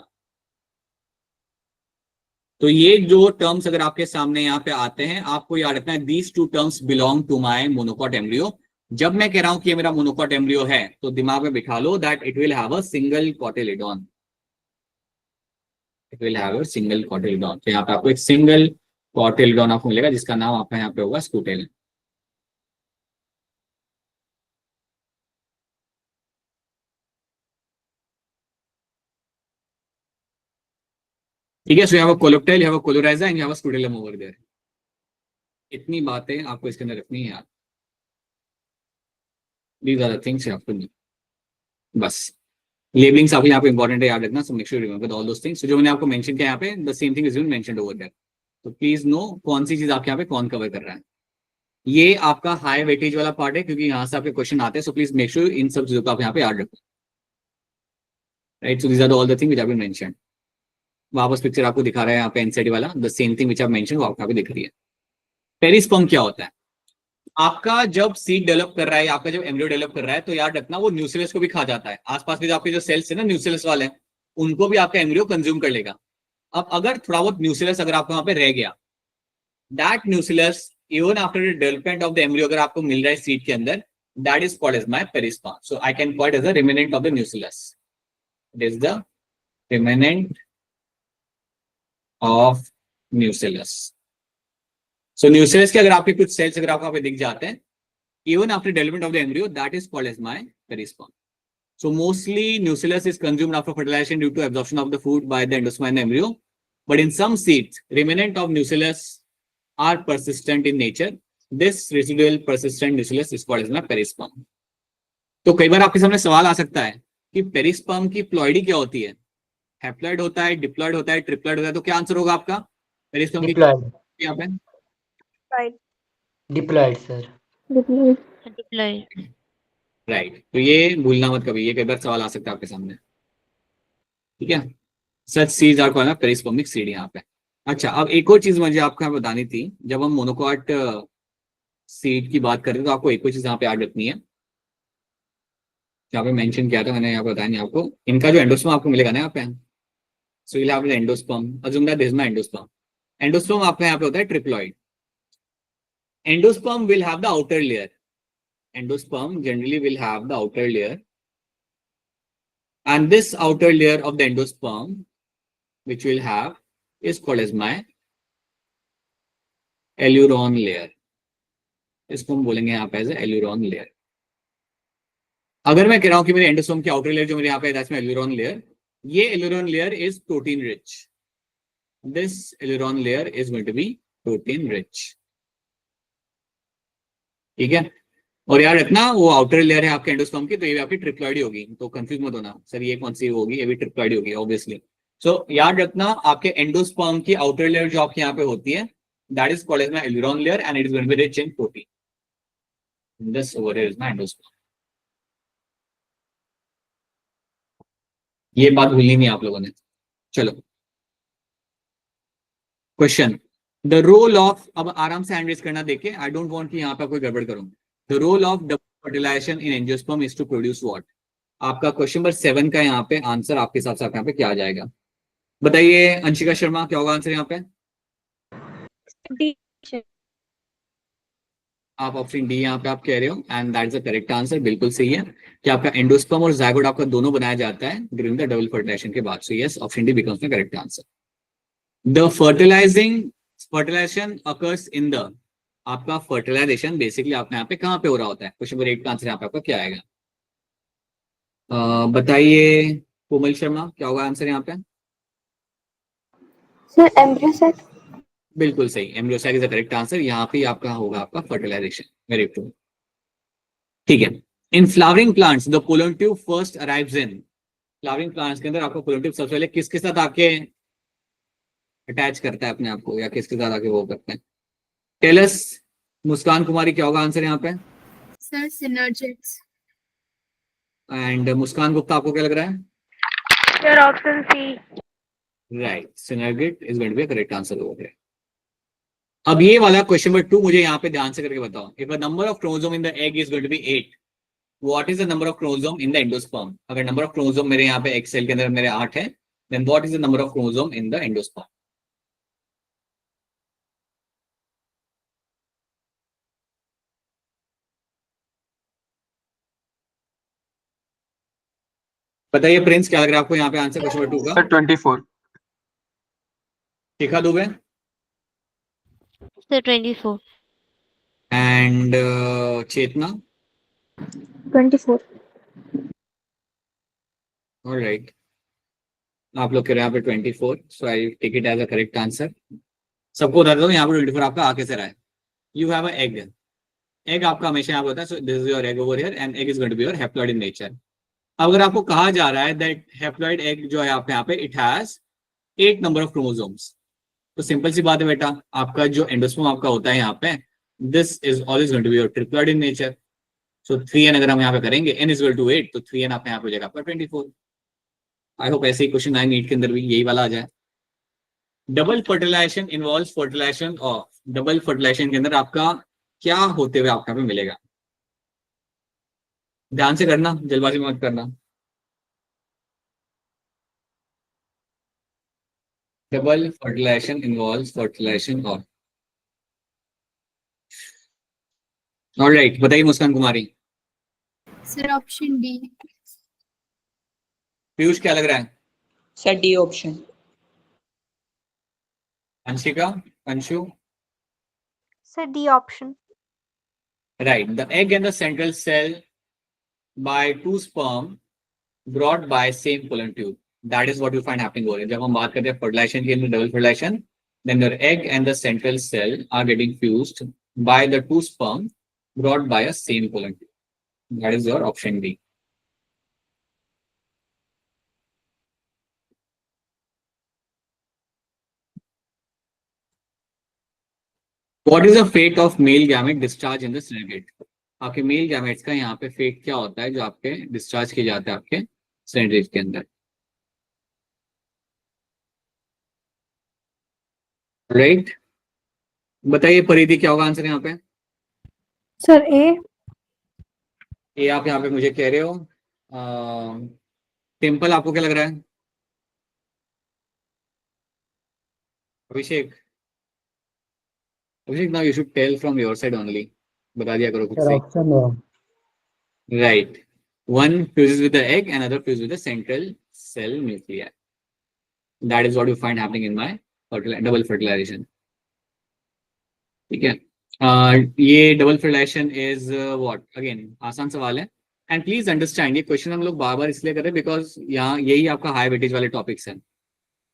तो ये जो टर्म्स अगर आपके सामने यहाँ पे आते हैं, आपको याद रखना है, these two terms belong to my monocot embryo. जब मैं कह रहा हूं कि ये मेरा मोनोकॉट एम्ब्रियो है, तो दिमाग में बिठा लो that it will have a single cotyledon. It will have a single cotyledon. तो यहाँ पे आपको एक सिंगल cotyledon आपको मिलेगा, जिसका नाम आपका यहाँ पे होगा स्कूटेल. ठीक है. सो यहाँ पर कोलोप्टाइल, यहाँ पर कोलोराइजा एंड यहाँ पर स्कूटेलम ओवर देयर. इतनी बातें आपको इसके अंदर रखनी है यार. These are the things you have to know. बस लेबलिंग्स आपके यहाँ पे इंपॉर्टेंट है, याद रखना. So make sure you remember all those things. जो मैंने आपको मेंशन किया यहाँ पे, the same thing is been mentioned over there. तो प्लीज नो कौन सी चीज आपके यहाँ पे कौन कवर कर रहा है. ये आपका हाई वेटेज वाला पार्ट है, क्योंकि यहाँ से आपके क्वेश्चन आते हैं. सो प्लीज मेक श्योर इन सब चीजों को आप यहाँ पे याद रखो. Right. So these are all the thing which have been mentioned. वापस पिक्चर आपको दिखा रहा है यहाँ पे एनसीडी वाला, the same thing which I mention, वो आपको दिख रही है. पेरिस्पर्म क्या होता है? आपका जब सीड डेवलप कर रहा है, आपका जब एम्ब्रियो डेवलप कर रहा है, तो याद रखना वो न्यूक्लियस को भी खा जाता है. आसपास के जो आपके जो सेल्स है ना न्यूक्लियस वाले, उनको भी आपका एम्ब्रियो कंज्यूम कर लेगा. अब अगर थोड़ा बहुत न्यूक्लियस अगर आपको वहां पे रह गया, that nucleus even after the development of the embryo अगर आपको मिल रहा है सीड के अंदर, that is called as my perisperm. So I can call it as the remnant of the nucleus. It is the remnant of nucleus. So nucleus के अगर आपके कुछ सेल्स अगर आपको पे दिख जाते हैं, even after development of the embryo, that is called as my perisperm. So mostly nucleus is consumed after fertilization due to absorption of the food by the endosperm and the embryo. But in some seeds, remnant of nucleus are persistent in nature. This residual persistent nucleus is called as my perisperm. तो कई बार आपके सामने सवाल आ सकता है कि पेरिस्पर्म की प्लॉइडी क्या होती है? हैप्लॉइड होता है, डिप्लॉइड होता है, ट्रिप्लॉइड होता है. तो क्या आंसर होगा आपका पेरिस्पर्म की डिप्लॉयड. यहाँ पे? Diploid sir. राइट. तो ये भूलना मत कभी, ये कई बार सवाल आ सकता है आपके सामने. ठीक है. सच seeds are called perispermic seed यहाँ पे. अच्छा, अब एक और चीज मुझे आपको बतानी थी. जब हम मोनोकॉट सीड की बात करते हैं, तो आपको एक और चीज यहाँ पे याद रखनी है. यहाँ पे मेंशन किया था मैंने, यहाँ पे बताया नहीं आपको. इनका जो एंडोस्पर्म आपको मिलेगा ना यहाँ पे, सो you have the endosperm. Assume that this is my endosperm. Endosperm आपका यहाँ पे होता है triploid. Endosperm will have the outer layer. Endosperm generally will have the outer layer, and this outer layer of the endosperm which will have is called as my aileron layer. इसको हम बोलेंगे यहाँ पे एज aileron layer. अगर मैं कह रहा हूं कि मेरे एंडोस्पर्म की आउटर लेयर जो मेरे यहाँ पे दैट्स माय aileron layer, ये aileron layer is protein rich. This aileron layer is going to be protein rich. ठीक है. और याद रखना वो आउटर लेयर है आपके एंडोस्पर्म की, तो ये भी आपकी ट्रिप्लॉइड ही होगी. तो कंफ्यूज मत होना सर ये कौन सी होगी, ये भी ट्रिप्लॉइड होगी ऑब्वियसली. सो याद रखना आपके एंडोस्पर्म की आउटर लेयर जो आपके यहाँ पे होती है, that is called as my aileron layer and it is going to be rich in protein. This over here is my endosperm. ये बात भूलनी नहीं आप लोगों ने. चलो क्वेश्चन, द रोल ऑफ, अब आराम से हैंड रेज करना देखे, आई डोंट वांट कि यहाँ पे कोई गड़बड़ करूं. The role of double fertilization in angiosperm is to produce what? आपका क्वेश्चन नंबर 7 का यहाँ पे आंसर आपके हिसाब से यहाँ पे क्या आ जाएगा? बताइए अंशिका शर्मा, क्या होगा आंसर यहाँ पे? आप ऑप्शन डी यहाँ पे आप कह रहे हो, and that is the correct answer. बिल्कुल सही है कि आपका एंडोस्पर्म और जाइगोट आपका दोनों बनाया जाता है ड्यूरिंग द डबल फर्टिलाइजेशन के बाद. So yes, option D becomes the correct answer. The fertilization occurs in the, आपका फर्टिलाइजेशन बेसिकली आपने यहाँ पे कहाँ पे हो रहा होता है? क्वेश्चन नंबर 8 का आंसर यहाँ पे आपका क्या आएगा? बताइए कोमल शर्मा, क्या होगा आंसर यहाँ पे? Sir embryo sac. बिल्कुल सही, embryo sac is the correct answer. यहाँ पे आपका होगा आपका फर्टिलाइजेशन. Very true. ठीक है. In flowering plants the pollen tube first arrives in, flowering plants के अंदर आपका पोलन ट्यूब सबसे पहले किसके साथ आके अटैच करता है अपने आप को, या किसके साथ आके वो करते हैं? टेल अस मुस्कान कुमारी, क्या होगा आंसर यहाँ पे? Sir synergids. And Muskan Gupta, आपको क्या लग रहा है? Sir option C. Right, synergid is going to be correct answer over here. अब ये वाला क्वेश्चन नंबर 2 मुझे यहाँ पे ध्यान से करके बताओ। If a number of chromosome in the egg is going to be 8, what is the number of chromosome in the endosperm? अगर नंबर ऑफ क्रोमोसोम मेरे यहाँ पे एग सेल के अंदर मेरे 8 है, then what is the number of chromosome in the endosperm? बताइए प्रिंस, क्या लग रहा है आपको यहाँ पे आंसर क्वेश्चन नंबर 2 का? Sir 24। Shikha Dubey sir 24। And Chetna? 24। Alright, आप लोग कह रहे हैं यहाँ पे 24, so I take it as a correct answer. सबको बता दो यहाँ पे 24 आपका आके से रहा है। You have a egg, egg आपका हमेशा यहाँ पे होता है, so this is your egg over here and egg is going to be your haploid in nature. अब अगर आपको कहा जा रहा है दैट हैप्लॉइड एग जो है आपके यहाँ पे it has 8 number of chromosomes, तो सिंपल सी बात है बेटा, आपका जो एंडोस्पर्म आपका होता है यहाँ पे, this is always going to be your triploid in nature. So 3n अगर हम यहाँ पे करेंगे, n इज इक्वल टू 8, तो 3n आपका यहाँ पे हो जाएगा आपका 24। आई होप ऐसे ही क्वेश्चन आए नीट के अंदर भी यही वाला आ जाए। Double fertilization involves fertilization of, double fertilization के अंदर आपका क्या होते हुए आपको यहाँ पे मिलेगा? ध्यान से करना, जल्दबाजी मत करना। Double fertilization involves fertilization of, alright, बताइए Muskan Kumari. Sir option D. Piyush, क्या लग रहा है? Sir D option. Anshika, Anshu? Sir D option. Right. The egg and the central cell by 2 sperm brought by same pollen tube. That is what you find happening over here. जब हम बात करते हैं fertilization की, double fertilization, then your egg and the central cell are getting fused by the 2 sperm brought by a same pollen tube. That is your option D. What is the fate of male gamete discharge in the synergate? आपके मेल गैमेट्स का यहाँ पे फेट क्या होता है जो आपके डिस्चार्ज किए जाते हैं आपके सिनेड्रेट के अंदर? राइट, बताइए परिधि, क्या होगा आंसर यहाँ पे? सर ए। आप यहाँ पे मुझे कह रहे हो। टेम्पल, आपको क्या लग रहा है? Abhishek, Abhishek now you should tell from your side only, बता दिया करो खुद से। Right, one fuses with the egg and another fuses with the central cell nuclei. That is what you find happening in my double fertilization. ठीक है, ये double fertilization is what? Again आसान सवाल है, एंड प्लीज अंडरस्टैंड ये क्वेश्चन हम लोग बार बार इसलिए कर रहे हैं बिकॉज यहाँ यही आपका हाई वेटेज वाले टॉपिक्स हैं,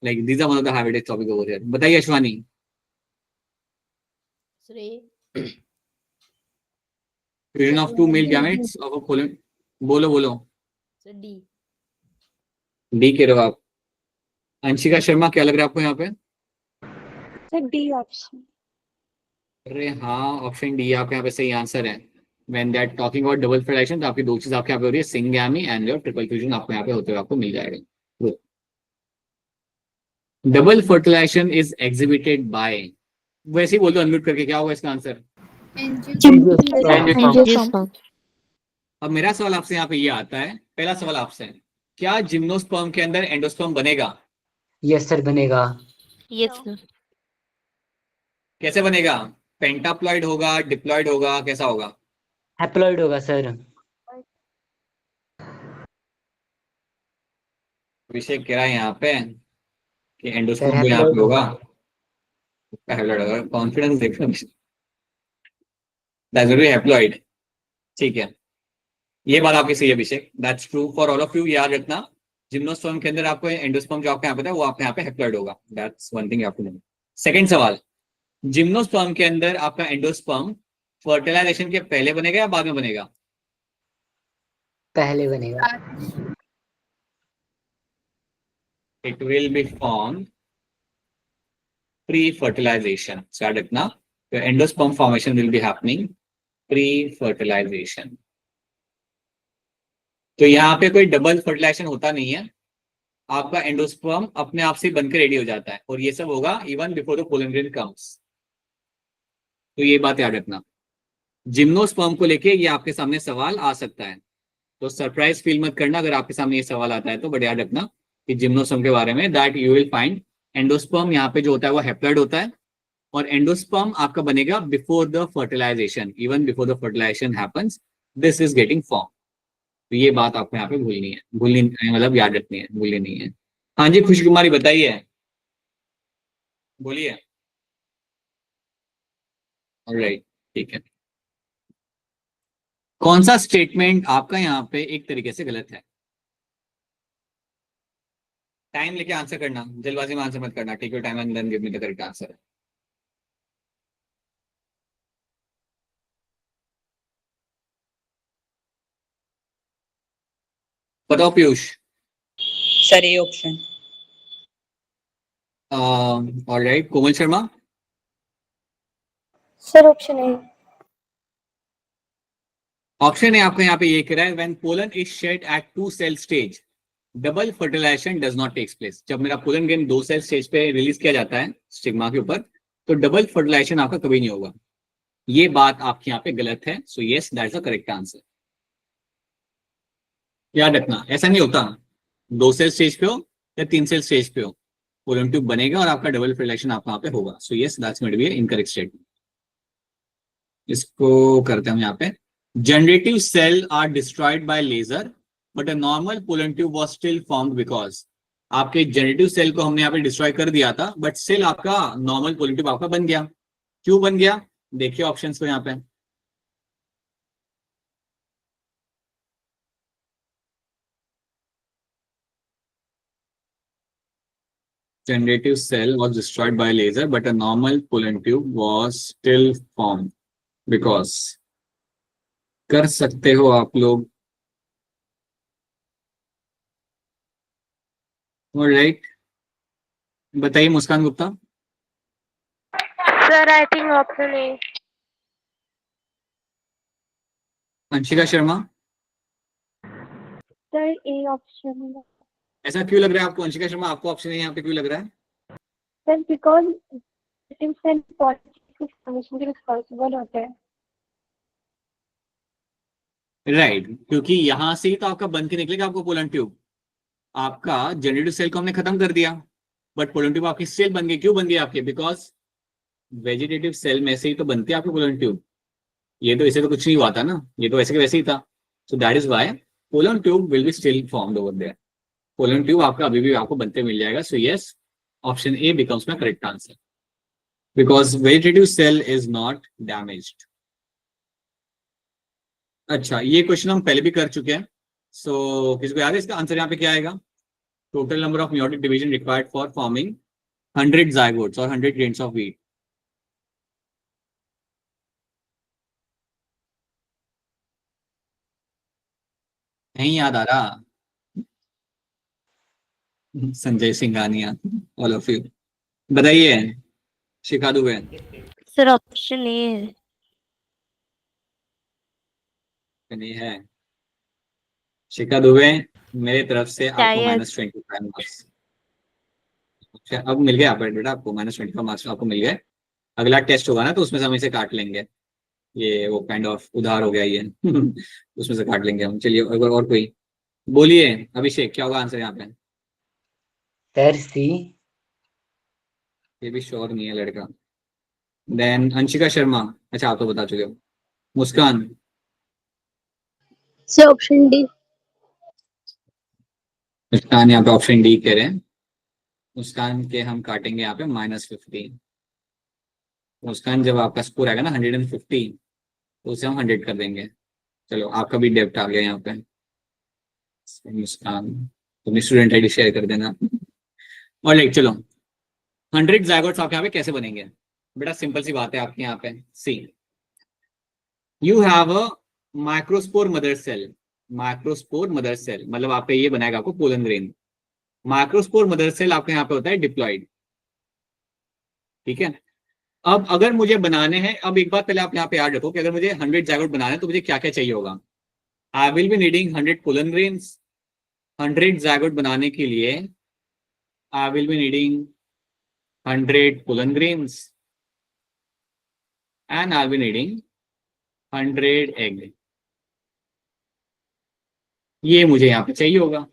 like these are one of the high weightage topic over here. बताइए Ashwani. Fusion of 2 male gametes of a pollen, बोलो बोलो। Sir D. डी कह रहे हो आप। अंशिका शर्मा, क्या लग रहा है आपको यहाँ पे? Sir D option. अरे हाँ, ऑप्शन डी आपके यहाँ पे सही आंसर है। When they are talking about double fertilization, तो आपकी 2 चीज आपके यहाँ पे हो रही है, syngamy and your triple fusion आपको यहाँ पे होते हुए आपको मिल जाएगा। Double fertilization is exhibited by, वैसे ही बोल दो अनम्यूट करके, क्या होगा इसका आंसर? एंजियोस्पर्म। अब मेरा सवाल आपसे यहाँ पे ये आता है, पहला सवाल आपसे है, क्या जिम्नोस्पर्म के अंदर एंडोस्पर्म बनेगा? यस सर बनेगा। Yes sir. कैसे बनेगा? पेंटाप्लॉइड होगा, डिप्लॉइड होगा, कैसा होगा? हैप्लॉइड होगा सर। अभिषेक कह रहा है यहाँ पे कि सर एंडोस्पर्म तो यहाँ पे हैप्लॉइड होगा, हैप्लॉइड होगा। कॉन्फिडेंस देखो, दैट्स वेरी हैप्लॉइड। ठीक है, ये बात आपकी सही है Abhishek, that's true for all of you. याद रखना, जिम्नोस्पर्म के अंदर आपको एंडोस्पर्म जो आपके यहाँ पे है वो आपके यहाँ पे हैप्लॉइड होगा, that's one thing you have to know. Second सवाल, जिम्नोस्पर्म के अंदर आपका एंडोस्पर्म फर्टिलाइजेशन के पहले बनेगा या बाद में बनेगा? पहले बनेगा। It will be formed pre-fertilization. याद रखना, the endosperm formation will be happening pre-fertilization. तो यहाँ पे कोई डबल फर्टिलाइजेशन होता नहीं है, आपका एंडोस्पर्म अपने आप से बनकर रेडी हो जाता है, और ये सब होगा even before the pollen grain comes. तो ये बात याद रखना। जिम्नोस्पर्म को लेके ये आपके सामने सवाल आ सकता है, तो सरप्राइज फील मत करना अगर आपके सामने ये सवाल आता है तो, बट याद रखना कि जिम्नोस्पर्म के बारे में that you will find endosperm यहाँ पे जो होता है वो हैप्लॉइड होता है, और एंडोस्पर्म आपका बनेगा before the fertilization, even before the fertilization happens this is getting form. तो ये बात आपको यहाँ पे भूलनी मतलब याद रखनी है, भूलनी नहीं है। हाँ जी खुशी कुमारी बताइए, बोलिए। ऑलराइट, ठीक है। कौन सा स्टेटमेंट आपका यहाँ पे एक तरीके से गलत है? टाइम लेके आंसर करना, जल्दबाजी में आंसर मत करना, take your time and then give me the correct answer. बताओ Piyush. Sir A option. Alright, Komal Sharma. Sir option A. Option है आपका यहाँ पे ये कह रहा है when pollen is shed at 2 cell stage double fertilization does not takes place. जब मेरा पोलन ग्रेन 2 सेल स्टेज पे रिलीज किया जाता है स्टिग्मा के ऊपर, तो डबल फर्टिलाइजेशन आपका कभी नहीं होगा। ये बात आपके यहाँ पे गलत है, so yes that is the correct answer. याद रखना ऐसा नहीं होता, 2 सेल स्टेज पे हो या 3 सेल स्टेज पे हो, पोलन ट्यूब बनेगा और आपका डबल फर्टिलाइजेशन आपका यहाँ पे होगा। So yes that's going to be incorrect statement. इसको करते हैं हम यहाँ पे। Generative cell are destroyed by laser, but a normal pollen tube was still formed because आपके जेनेटिव सेल को हमने यहाँ पे डिस्ट्रॉय कर दिया था, बट सेल आपका नॉर्मल पोलन ट्यूब आपका बन गया। क्यों बन गया? देखिए ऑप्शंस को यहाँ पे। Generative cell was destroyed by laser, but a normal pollen tube was still formed because कर सकते हो आप लोग। ऑलराइट, बताइए Muskan Gupta. Sir I think option A. Anshika Sharma. Sir A option. ऐसा क्यों लग रहा है आपको अंशिका शर्मा, आपको ऑप्शन ए यहाँ पे क्यों लग रहा है? सर बिकॉज सेल फॉर्मेशन के रिस्पांसिबल होते हैं। राइट, क्योंकि यहां से ही तो आपका बन के निकलेगा आपको पोलन ट्यूब। आपका जेनेटिव सेल को हमने खत्म कर दिया, बट पोलन ट्यूब आपकी सेल बन गई। क्यों बन गई आपके? बिकॉज वेजिटेटिव सेल में से ही तो बनती है आपकी पोलन ट्यूब। ये तो इसे तो कुछ नहीं हुआ था ना, ये तो वैसे के वैसे ही था। So that is why pollen tube will be still formed over there. Pollen tube आपका अभी भी आपको बनते मिल जाएगा। So yes option A becomes my correct answer, because vegetative cell is not damaged. अच्छा, ये क्वेश्चन हम पहले भी कर चुके हैं। सो किसको याद है इसका आंसर यहाँ पे क्या आएगा? Total number of meiotic division required for forming 100 zygotes और 100 grains of wheat। नहीं याद आ रहा? Sanjay Singhania, all of you बताइए। शिखा दुबे। सर ऑप्शन ए नहीं है। शिखा दुबे, मेरे तरफ से आपको शायद। -25 मार्क्स। अच्छा, अब मिल गया बेटा आपको -25 मार्क्स आपको मिल गए। अगला टेस्ट होगा ना तो उसमें से हम इसे काट लेंगे। ये वो काइंड ऑफ उधार हो गया ये उसमें से काट लेंगे हम। चलिए अगर और कोई बोलिए। अभिषेक, क्या होगा आंसर यहाँ पे? Sir C. ये भी श्योर नहीं है लड़का। देन अंशिका शर्मा। अच्छा, आप तो बता चुके हो। Muskan. Sir option D. Muskan यहाँ पे ऑप्शन डी कह रहे हैं। मुस्कान के हम काटेंगे यहाँ पे -15। मुस्कान, जब आपका स्कोर आएगा ना 150 तो उसे हम 100 कर देंगे। चलो, आपका भी डेप्ट आ गया यहाँ पे। मुस्कान, तुम स्टूडेंट आईडी शेयर कर देना। और लाइक चलो, 100 zygotes आपके यहाँ पे कैसे बनेंगे? बेटा सिंपल सी बात है आपके यहाँ पे। See, you have a microspore mother cell microspore mother cell, मतलब आपका ये बनाएगा आपको pollen grain. Microspore mother cell आपके यहाँ पे होता है डिप्लॉइड, ठीक है। अब अगर मुझे बनाने हैं, अब एक बात पहले आप यहाँ पे याद रखो कि अगर मुझे 100 जायगोट बनाने हैं तो मुझे क्या क्या चाहिए होगा। I will be needing 100 pollen grains. 100 zygote बनाने के लिए I will be needing 100 pollen grains and I will be needing 100 egg. ये मुझे यहाँ पे चाहिए होगा।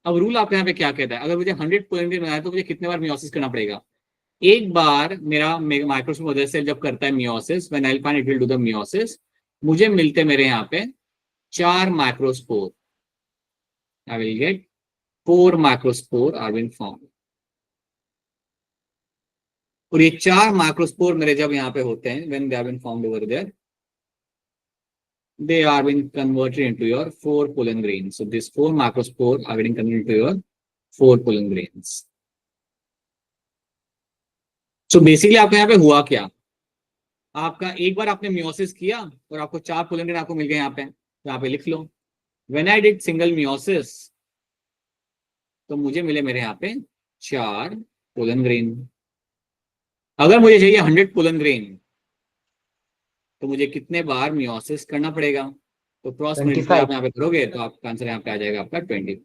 अब रूल आपके यहाँ पे क्या कहता है, अगर मुझे 100 पोलन ग्रेन बनाना है तो मुझे कितने बार मियोसिस करना पड़ेगा। एक बार मेरा माइक्रोस्पोर मदर सेल जब करता है meiosis, when I find it will do the meiosis, मुझे मिलते मेरे यहाँ पे 4 microspore. I will get 4 microspore are been form. और ये 4 माइक्रोस्पोर मेरे जब यहाँ पे होते हैं, when they are been formed over there, they are being converted into your 4 pollen grains. So these 4 macrospore are getting converted into your 4 pollen grains. So basically आपके यहाँ पे हुआ क्या, आपका एक बार आपने मियोसिस किया और आपको 4 पोलन ग्रेन आपको मिल गए यहाँ पे लिख लो। When I did single meiosis तो मुझे मिले मेरे यहाँ पे 4 पोलन ग्रेन। अगर मुझे चाहिए 100 पोलन ग्रेन तो मुझे कितने बार मियोसिस करना पड़ेगा। तो क्रॉस मल्टीप्लाई आप यहाँ पे करोगे तो आपका आंसर यहाँ पे आ जाएगा आपका 25।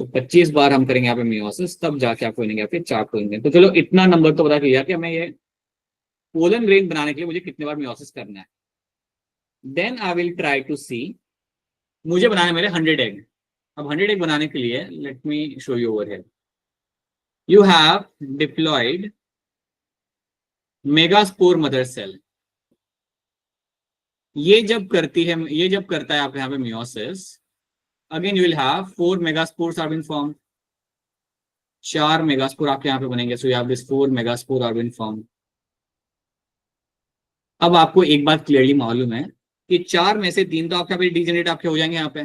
तो 25 बार हम करेंगे यहाँ पे मियोसिस, तब जाके आपको मिलेंगे आपके 4 पोलन ग्रेन। तो चलो इतना नंबर तो पता चल गया कि हमें ये पोलन ग्रेन बनाने के लिए मुझे कितने बार मियोसिस करना है। Then I will try to see, मुझे बनाने मेरे 100 एग। अब 100 एग बनाने के लिए let me show you over here. You have diploid megaspore mother cell. ये जब करता है आपके यहाँ पे meiosis, again you will have 4 megaspores are been form. 4 megaspore आपके यहाँ पे बनेंगे। So you have this 4 megaspore are been form. अब आपको एक बात क्लियरली मालूम है कि 4 में से 3 तो आपके यहाँ पे डीजेनरेट आपके हो जाएंगे यहाँ पे।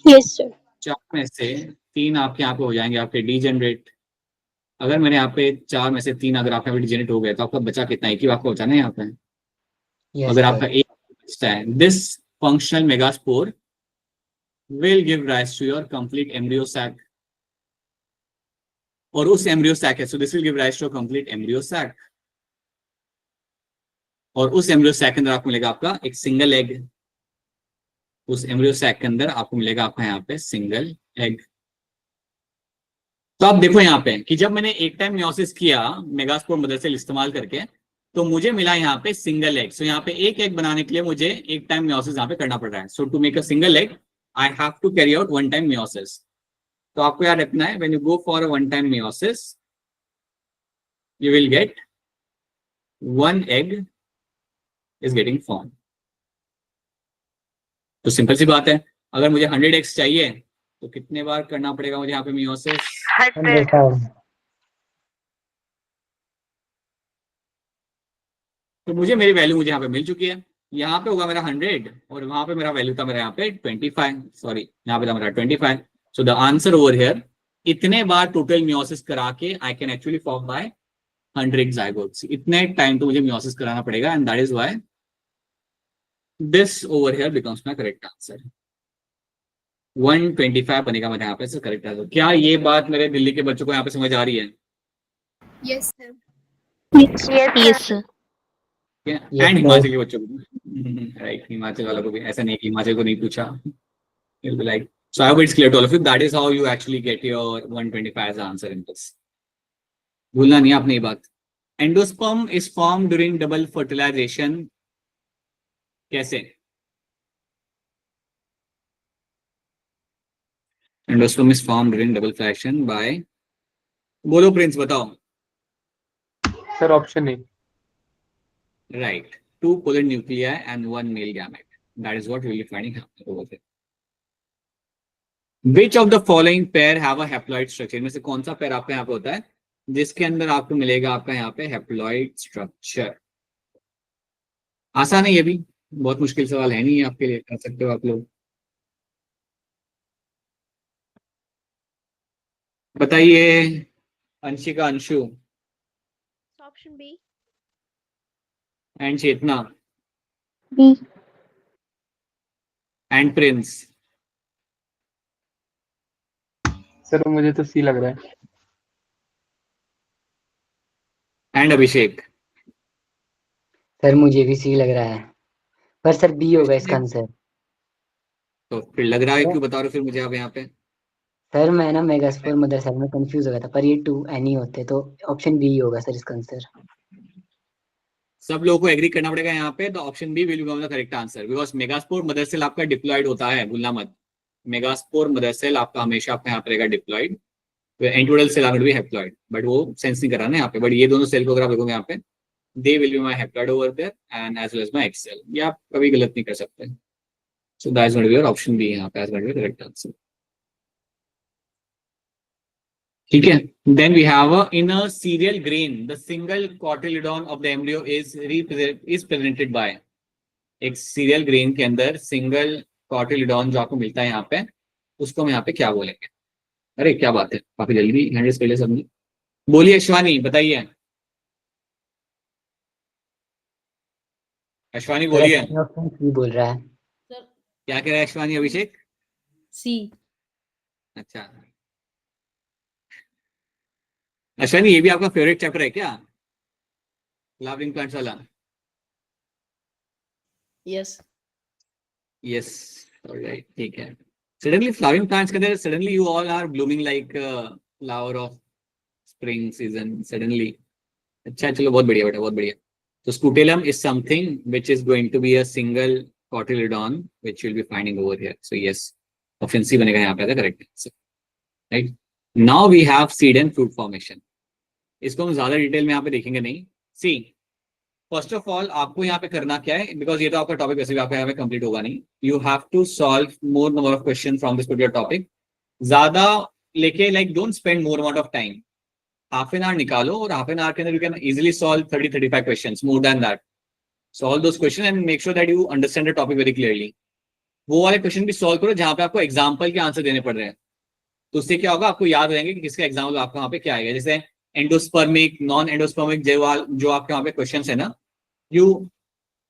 Yes sir. 4 में से 3 आपके यहाँ पे हो जाएंगे आपके डीजेनरेट। अगर मैंने यहाँ पे 4 में से 3 अगर आपके यहाँ पे डीजेनरेट हो गए तो आपका बचा कितना, एक ही आपको बचाना है यहाँ पे। अगर आपका एक बचता है, this functional megaspore will give rise to your complete embryo sac. और उस embryo sac है, so this will give rise to a complete embryo sac. और उस embryo sac के अंदर आपको मिलेगा आपका एक सिंगल एग। उस embryo sac के अंदर आपको मिलेगा आपका यहाँ पे सिंगल एग। तो आप देखो यहाँ पे कि जब मैंने एक टाइम मियोसिस किया मेगास्पोर मदर सेल इस्तेमाल करके तो मुझे मिला यहाँ पे सिंगल एग। सो यहाँ पे एक एग बनाने के लिए मुझे एक टाइम मियोसिस यहाँ पे करना पड़ रहा है। So to make a single egg I have to carry out one time meiosis. तो आपको याद रखना है when you go for a one time meiosis, you will get 1 egg is getting formed. तो सिंपल सी बात है, अगर मुझे 100 eggs चाहिए तो कितने बार करना पड़ेगा मुझे यहाँ पे meiosis? 100। तो मुझे मेरी वैल्यू मुझे यहाँ पे मिल चुकी है। यहाँ पे होगा मेरा 100 और वहां पे मेरा वैल्यू था मेरा यहाँ पे 25, सॉरी यहाँ पे था मेरा 25। So the answer over here, इतने बार टोटल मियोसिस करा के I can actually form by 100 जायगोट्स। इतने टाइम तो मुझे मियोसिस कराना पड़ेगा and that is why this over here becomes my correct answer. 125 बनेगा मेरे यहाँ पे सर करेक्ट आंसर। क्या ये बात मेरे दिल्ली के बच्चों को यहाँ पे समझ आ रही है? Yes sir. Yes, sir. And Himachal के बच्चों को राइट, हिमाचल वालों को भी। ऐसा नहीं कि हिमाचल को नहीं पूछा, like so I hope it's clear to all of you. That is how you actually get your 125 as answer in this. भूलना नहीं आपने ये बात। Endosperm is form during double fertilization. कैसे? Endosperm is form during double fertilization by, बोलो प्रिंस बताओ। Sir option A. Right, 2 pollen nuclei and 1 male gamete. That is what we will be finding over there. Which of the following pair have a haploid structure? इनमें से कौन सा पेयर आपके यहाँ पे होता है जिसके अंदर आपको मिलेगा आपका यहाँ पे haploid structure? आसान है ये भी, बहुत मुश्किल सवाल है नहीं, आपके लिए कर सकते हो आप लोग। बताइए Anshika, Anshu option B. And Chetna B. And Prince. Sir मुझे तो सी लग रहा है। And Abhishek? सर मुझे भी सी लग रहा है, पर सर बी होगा इसका आंसर। तो फिर लग रहा है क्यों बता रहे हो फिर मुझे आप यहाँ पे? सर मैं ना मेगास्पोर मदर सेल में कंफ्यूज हो गया था, पर ये 2 एनी होते तो ऑप्शन बी होगा सर इसका आंसर। सब लोगों को एग्री करना पड़ेगा यहाँ पे, तो option B will become the correct answer, because megaspore mother cell आपका डिप्लॉयड होता है, भूलना मत। मेगास्पोर मदर सेल आपका हमेशा आपका यहाँ पर रहेगा diploid, antipodal cell are be haploid, but वो सेंस नहीं करा ना यहाँ पे। बट ये दोनों सेल को अगर आप देखोगे यहाँ पे, they will be my haploid over there and as well as my egg cell, ये आप कभी गलत नहीं कर सकते। So that is going to be your option B यहाँ पे as going to be correct answer. ठीक है, then we have in a cereal grain the single cotyledon of the embryo is presented by. एक सीरियल ग्रेन के अंदर सिंगल कॉटिलिडॉन जो आपको मिलता है यहाँ पे, उसको हम यहाँ पे क्या बोलेंगे? अरे क्या बात है, काफी जल्दी हैंडल्स पहले सबने बोलिए। अश्वानी बताइए, अश्वानी बोलिए। ऑप्शन सी बोल रहा है। क्या कह रहा है अश्वानी? अभिषेक? सी। अच्छा अश्वानी, ये भी आपका फेवरेट चैप्टर है क्या, फ्लावरिंग प्लांट्स वाला? यस। यस, ऑलराइट, ठीक है। सडनली फ्लावरिंग प्लांट्स के अंदर suddenly you all are blooming like flower of spring season suddenly. अच्छा चलो, बहुत बढ़िया बेटा, बहुत बढ़िया। तो scutellum is something which is going to be a single cotyledon which you will be finding over here. So yes, option C बनेगा यहाँ पे correct answer, right. Now we have seed and fruit formation. इसको हम ज्यादा डिटेल में यहाँ पे देखेंगे नहीं। सी, फर्स्ट ऑफ ऑल आपको यहाँ पे करना क्या है, बिकॉज ये तो आपका टॉपिक वैसे भी आपका यहाँ पे कंप्लीट होगा नहीं। You have to solve more number of question from this particular topic. ज्यादा लेके like don't spend more amount of time, half an hour निकालो और हाफ एन आवर के अंदर you can easily solve 30-35 questions, more than that. Solve those question and make sure that you understand the topic very clearly. वो वाले क्वेश्चन भी सॉल्व करो जहां पे आपको एग्जाम्पल के आंसर देने पड़ रहे हैं, तो उससे क्या होगा, आपको याद रहेंगे कि किसका एग्जाम्पल आपका वहाँ पे क्या आएगा। जैसे एंडोस्पर्मिक, नॉन एंडोस्पर्मिक जो आपके वहाँ पे क्वेश्चन है ना, यू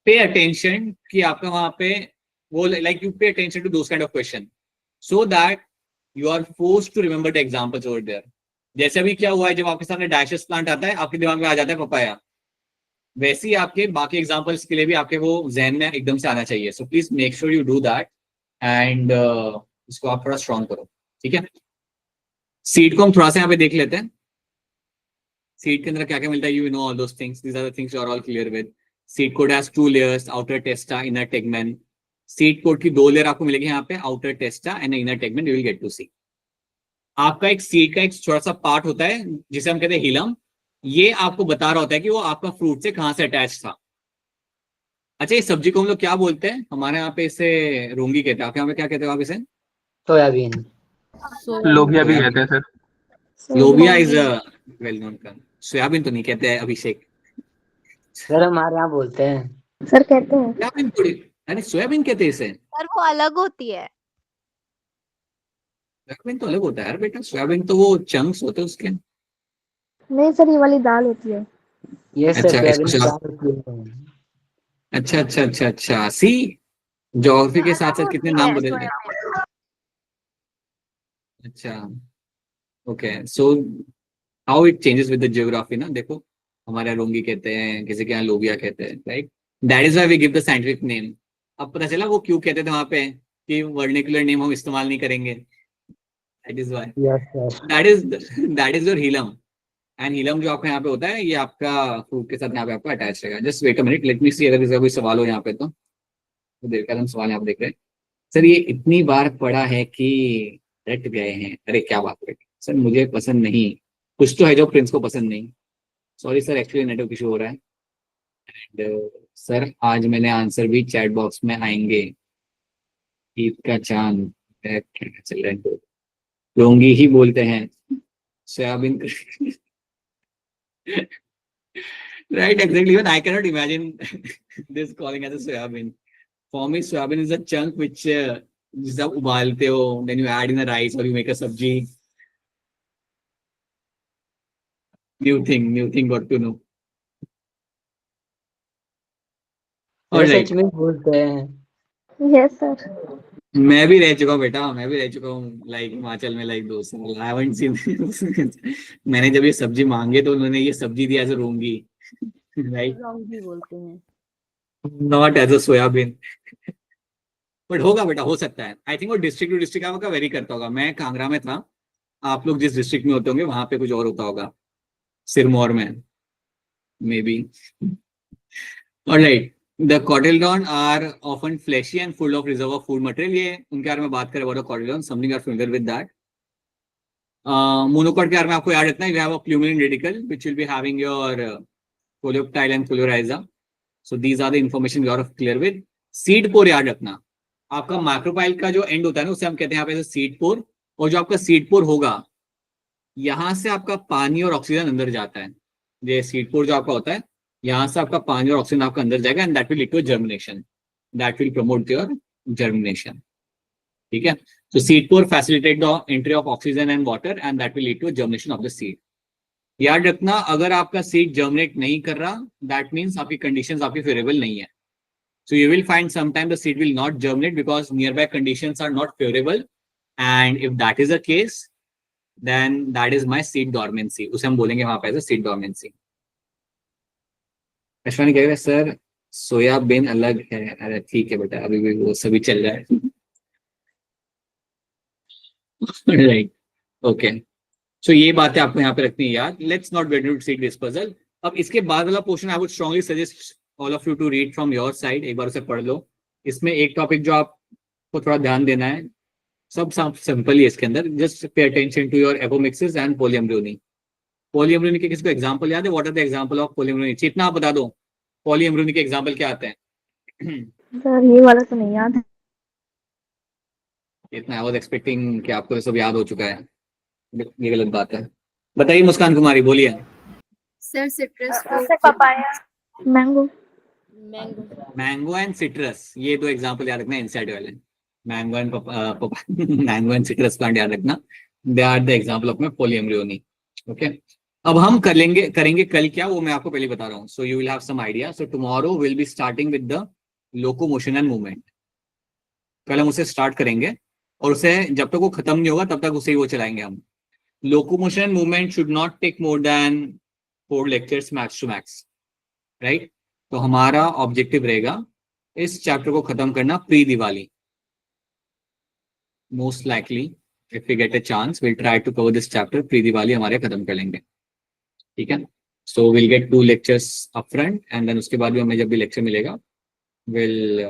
पे अटेंशन कि आपका वहाँ पे वो like you pay attention to those kind of question so that you are forced to remember the examples over there. जैसे अभी क्या हुआ है, जब आपके सामने डैशेस प्लांट आता है आपके दिमाग में आ जाता है पपाया, वैसे ही आपके बाकी एग्जाम्पल्स के लिए भी आपके वो जहन में एकदम से आना चाहिए। सो please make sure you do that and इसको आप थोड़ा स्ट्रॉन्ग करो, ठीक है। सीड को हम थोड़ा सा यहाँ पे देख लेते हैं। सीड के अंदर क्या क्या मिलता है, you know all those things, these are the things you are all clear with. Seed coat has 2 layers, outer testa, inner tegmen. Seed coat की 2 लेयर आपको मिलेगी यहाँ पे, outer testa and inner tegmen, you will get to see. आपका एक सीड का एक छोटा सा पार्ट होता है जिसे हम कहते हैं हिलम, ये आपको बता रहा होता है कि वो आपका फ्रूट से कहाँ से अटैच था। अच्छा, इस सब्जी को हम लोग क्या बोलते हैं? हमारे यहाँ पे इसे रोंगी कहते हैं, आपके यहाँ पे क्या कहते हैं आप इसे? सोयाबीन। लोबिया भी कहते हैं सर। लोबिया is a well known term. Soybean तो नहीं कहते हैं अभिषेक। सर हमारे यहाँ बोलते हैं। सर कहते हैं। सोयाबीन थोड़ी, अरे सोयाबीन कहते हैं इसे। सर वो अलग होती है। सोयाबीन तो अलग होता है यार बेटा, सोयाबीन तो वो चंक्स होते हैं उसके। नहीं सर, ये वाली दाल होती है। ये सर अच्छा सोयाबीन इसको की दाल होती है। अच्छा अच्छा अच्छा अच्छा, सी ज्योग्राफी के साथ साथ कितने नाम बदल गए। अच्छा okay, so how it changes with the geography ना। देखो हमारे यहाँ रोंगी कहते हैं, किसी के यहाँ लोबिया कहते हैं, right. That is why we give the scientific name. अब पता चला वो क्यों कहते थे वहां पे कि वर्निकुलर नेम हम इस्तेमाल नहीं करेंगे। That is why, yes sir. That is your hilum. And hilum जो आपका यहाँ पे होता है, ये आपका फ्रूट के साथ यहाँ पे आपका अटैच रहेगा। Just wait a minute, let me see अगर इसका कोई सवाल हो यहाँ पे तो देख हम सवाल यहाँ पे देख रहे हैं। सर ये इतनी बार पढ़ा है कि रट गए हैं। अरे क्या बात है सर, मुझे पसंद नहीं। कुछ तो है जो प्रिंस को पसंद नहीं। Sorry sir, actually network issue हो रहा है। एंड सर आज मैंने आंसर भी चैट बॉक्स में आएंगे। ईद का चांद चल रहा है, रोंगी ही बोलते हैं soybean. Right, exactly, even I cannot imagine this calling as a soybean. For me soybean is a chunk which जिसे आप उबालते हो, then you add in a rice और you make a sabzi. New thing got to know. Sir alright, सच में बोलते हैं। Yes sir. मैं भी रह चुका हूँ बेटा, मैं भी रह चुका हूँ लाइक हिमाचल में लाइक 2 साल। आई हैवंट सीन मैंने जब ये सब्जी मांगे तो उन्होंने ये सब्जी दी एज अ रोंगी, राइट, लौंगी बोलते हैं। Not as a soybean. But होगा बेटा, हो सकता है। आई थिंक वो डिस्ट्रिक्ट टू डिस्ट्रिक्ट आपका वेरी करता होगा। मैं कांगड़ा में था, आप लोग जिस डिस्ट्रिक्ट में होते होंगे वहां पे कुछ और होता होगा, सिरमौर में maybe. Alright, the cotyledon are often fleshy and full of reserve of food material. ये उनके बारे में बात करें, what are cotyledon, something are familiar with that. Monocot के बारे में आपको याद रखना है, you have a plumule radicle which will be having your coleoptile and coleorhiza. So these are the information you are clear with. Seed pore याद रखना, आपका माइक्रोपाइल का जो एंड होता है ना, उसे हम कहते हैं यहाँ पे सीड पोर। और जो आपका सीड पोर होगा, यहाँ से आपका पानी और ऑक्सीजन अंदर जाता है। ये सीड पोर जो आपका होता है, यहाँ से आपका पानी और ऑक्सीजन आपका अंदर जाएगा, and that will lead to germination, that will promote your germination. ठीक है, so seed pore facilitate the entry of oxygen and water and that will lead to a germination of the seed. याद रखना, अगर आपका सीड जर्मिनेट नहीं कर रहा, दैट मीन्स आपकी कंडीशंस आपकी फेवरेबल नहीं है। So you will find sometime the seed will not germinate because nearby conditions are not favourable, and if that is a case then that is my seed dormancy, उसे हम बोलेंगे वहां पे सीड डॉर्मेंसी। अश्वानी कह रहे सर सोयाबीन अलग है। अरे ठीक है बेटा, अभी भी वो सभी चल रहा है। राइट, ओके, सो ये बातें आपको यहाँ पे रखनी है याद। Let's not get into seed dispersal. अब इसके बाद वाला portion I would strongly suggest all of you to read from your side, एक बार उसे पढ़ लो। इसमें एक टॉपिक जो आपको थोड़ा ध्यान देना है, सब सिंपल ही है इसके अंदर, just pay attention to your apomixis and polyembryony. Polyembryony के किसको एग्जांपल याद है? What are the example of polyembryony? Chetna आप बता दो, पॉलीएम्ब्रियोनी के एग्जांपल क्या आते हैं? सर ये वाला तो नहीं याद। इतना आई वाज एक्सपेक्टिंग कि आपको सब याद हो चुका है, ये गलत बात है। बताइए मुस्कान कुमारी, बोलिए। Sir citrus papaya, mango. Mango and citrus, ये दो एग्जांपल याद रखना इनसाइड वाले। Mango and mango and citrus plant याद रखना, they are the example of my polyembryony. Okay, अब हम करेंगे कल क्या, वो मैं आपको पहले बता रहा हूँ। So you will have some idea. So tomorrow will be starting with the locomotion and movement. कल हम उसे स्टार्ट करेंगे और उसे जब तक वो खत्म नहीं होगा तब तक उसे ही वो चलाएंगे हम। Locomotion and movement should not take more than 4 lectures max to max, right. तो हमारा ऑब्जेक्टिव रहेगा इस चैप्टर को खत्म करना pre Diwali. Most likely if we get a chance will try to cover this chapter pre Diwali, हमारे खत्म कर लेंगे, ठीक है। So will get 2 lectures up front and then उसके बाद भी हमें जब भी लेक्चर मिलेगा will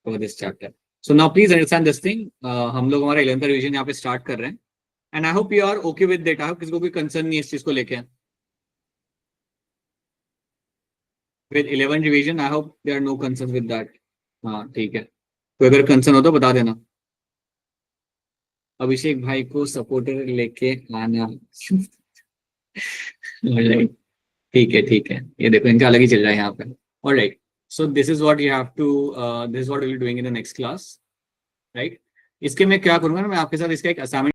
cover this chapter. So now please understand this thing, हम लोग हमारा 11th रिवीजन यहाँ पे स्टार्ट कर रहे हैं and I hope you are okay with that. I hope किसी को कोई कंसर्न नहीं है इस चीज को लेके। With 11th revision I hope there are no concern with that. हाँ ठीक है, तो अगर कंसर्न हो तो बता देना। अभिषेक भाई को सपोर्टर लेके आना। ठीक है ठीक है, ये देखो इनका अलग ही चल रहा है यहाँ पे। Alright, so this is what you have to this is what we'll be doing in the next class, right? इसके मैं क्या करूंगा ना, मैं आपके साथ इसका एक असाइनमेंट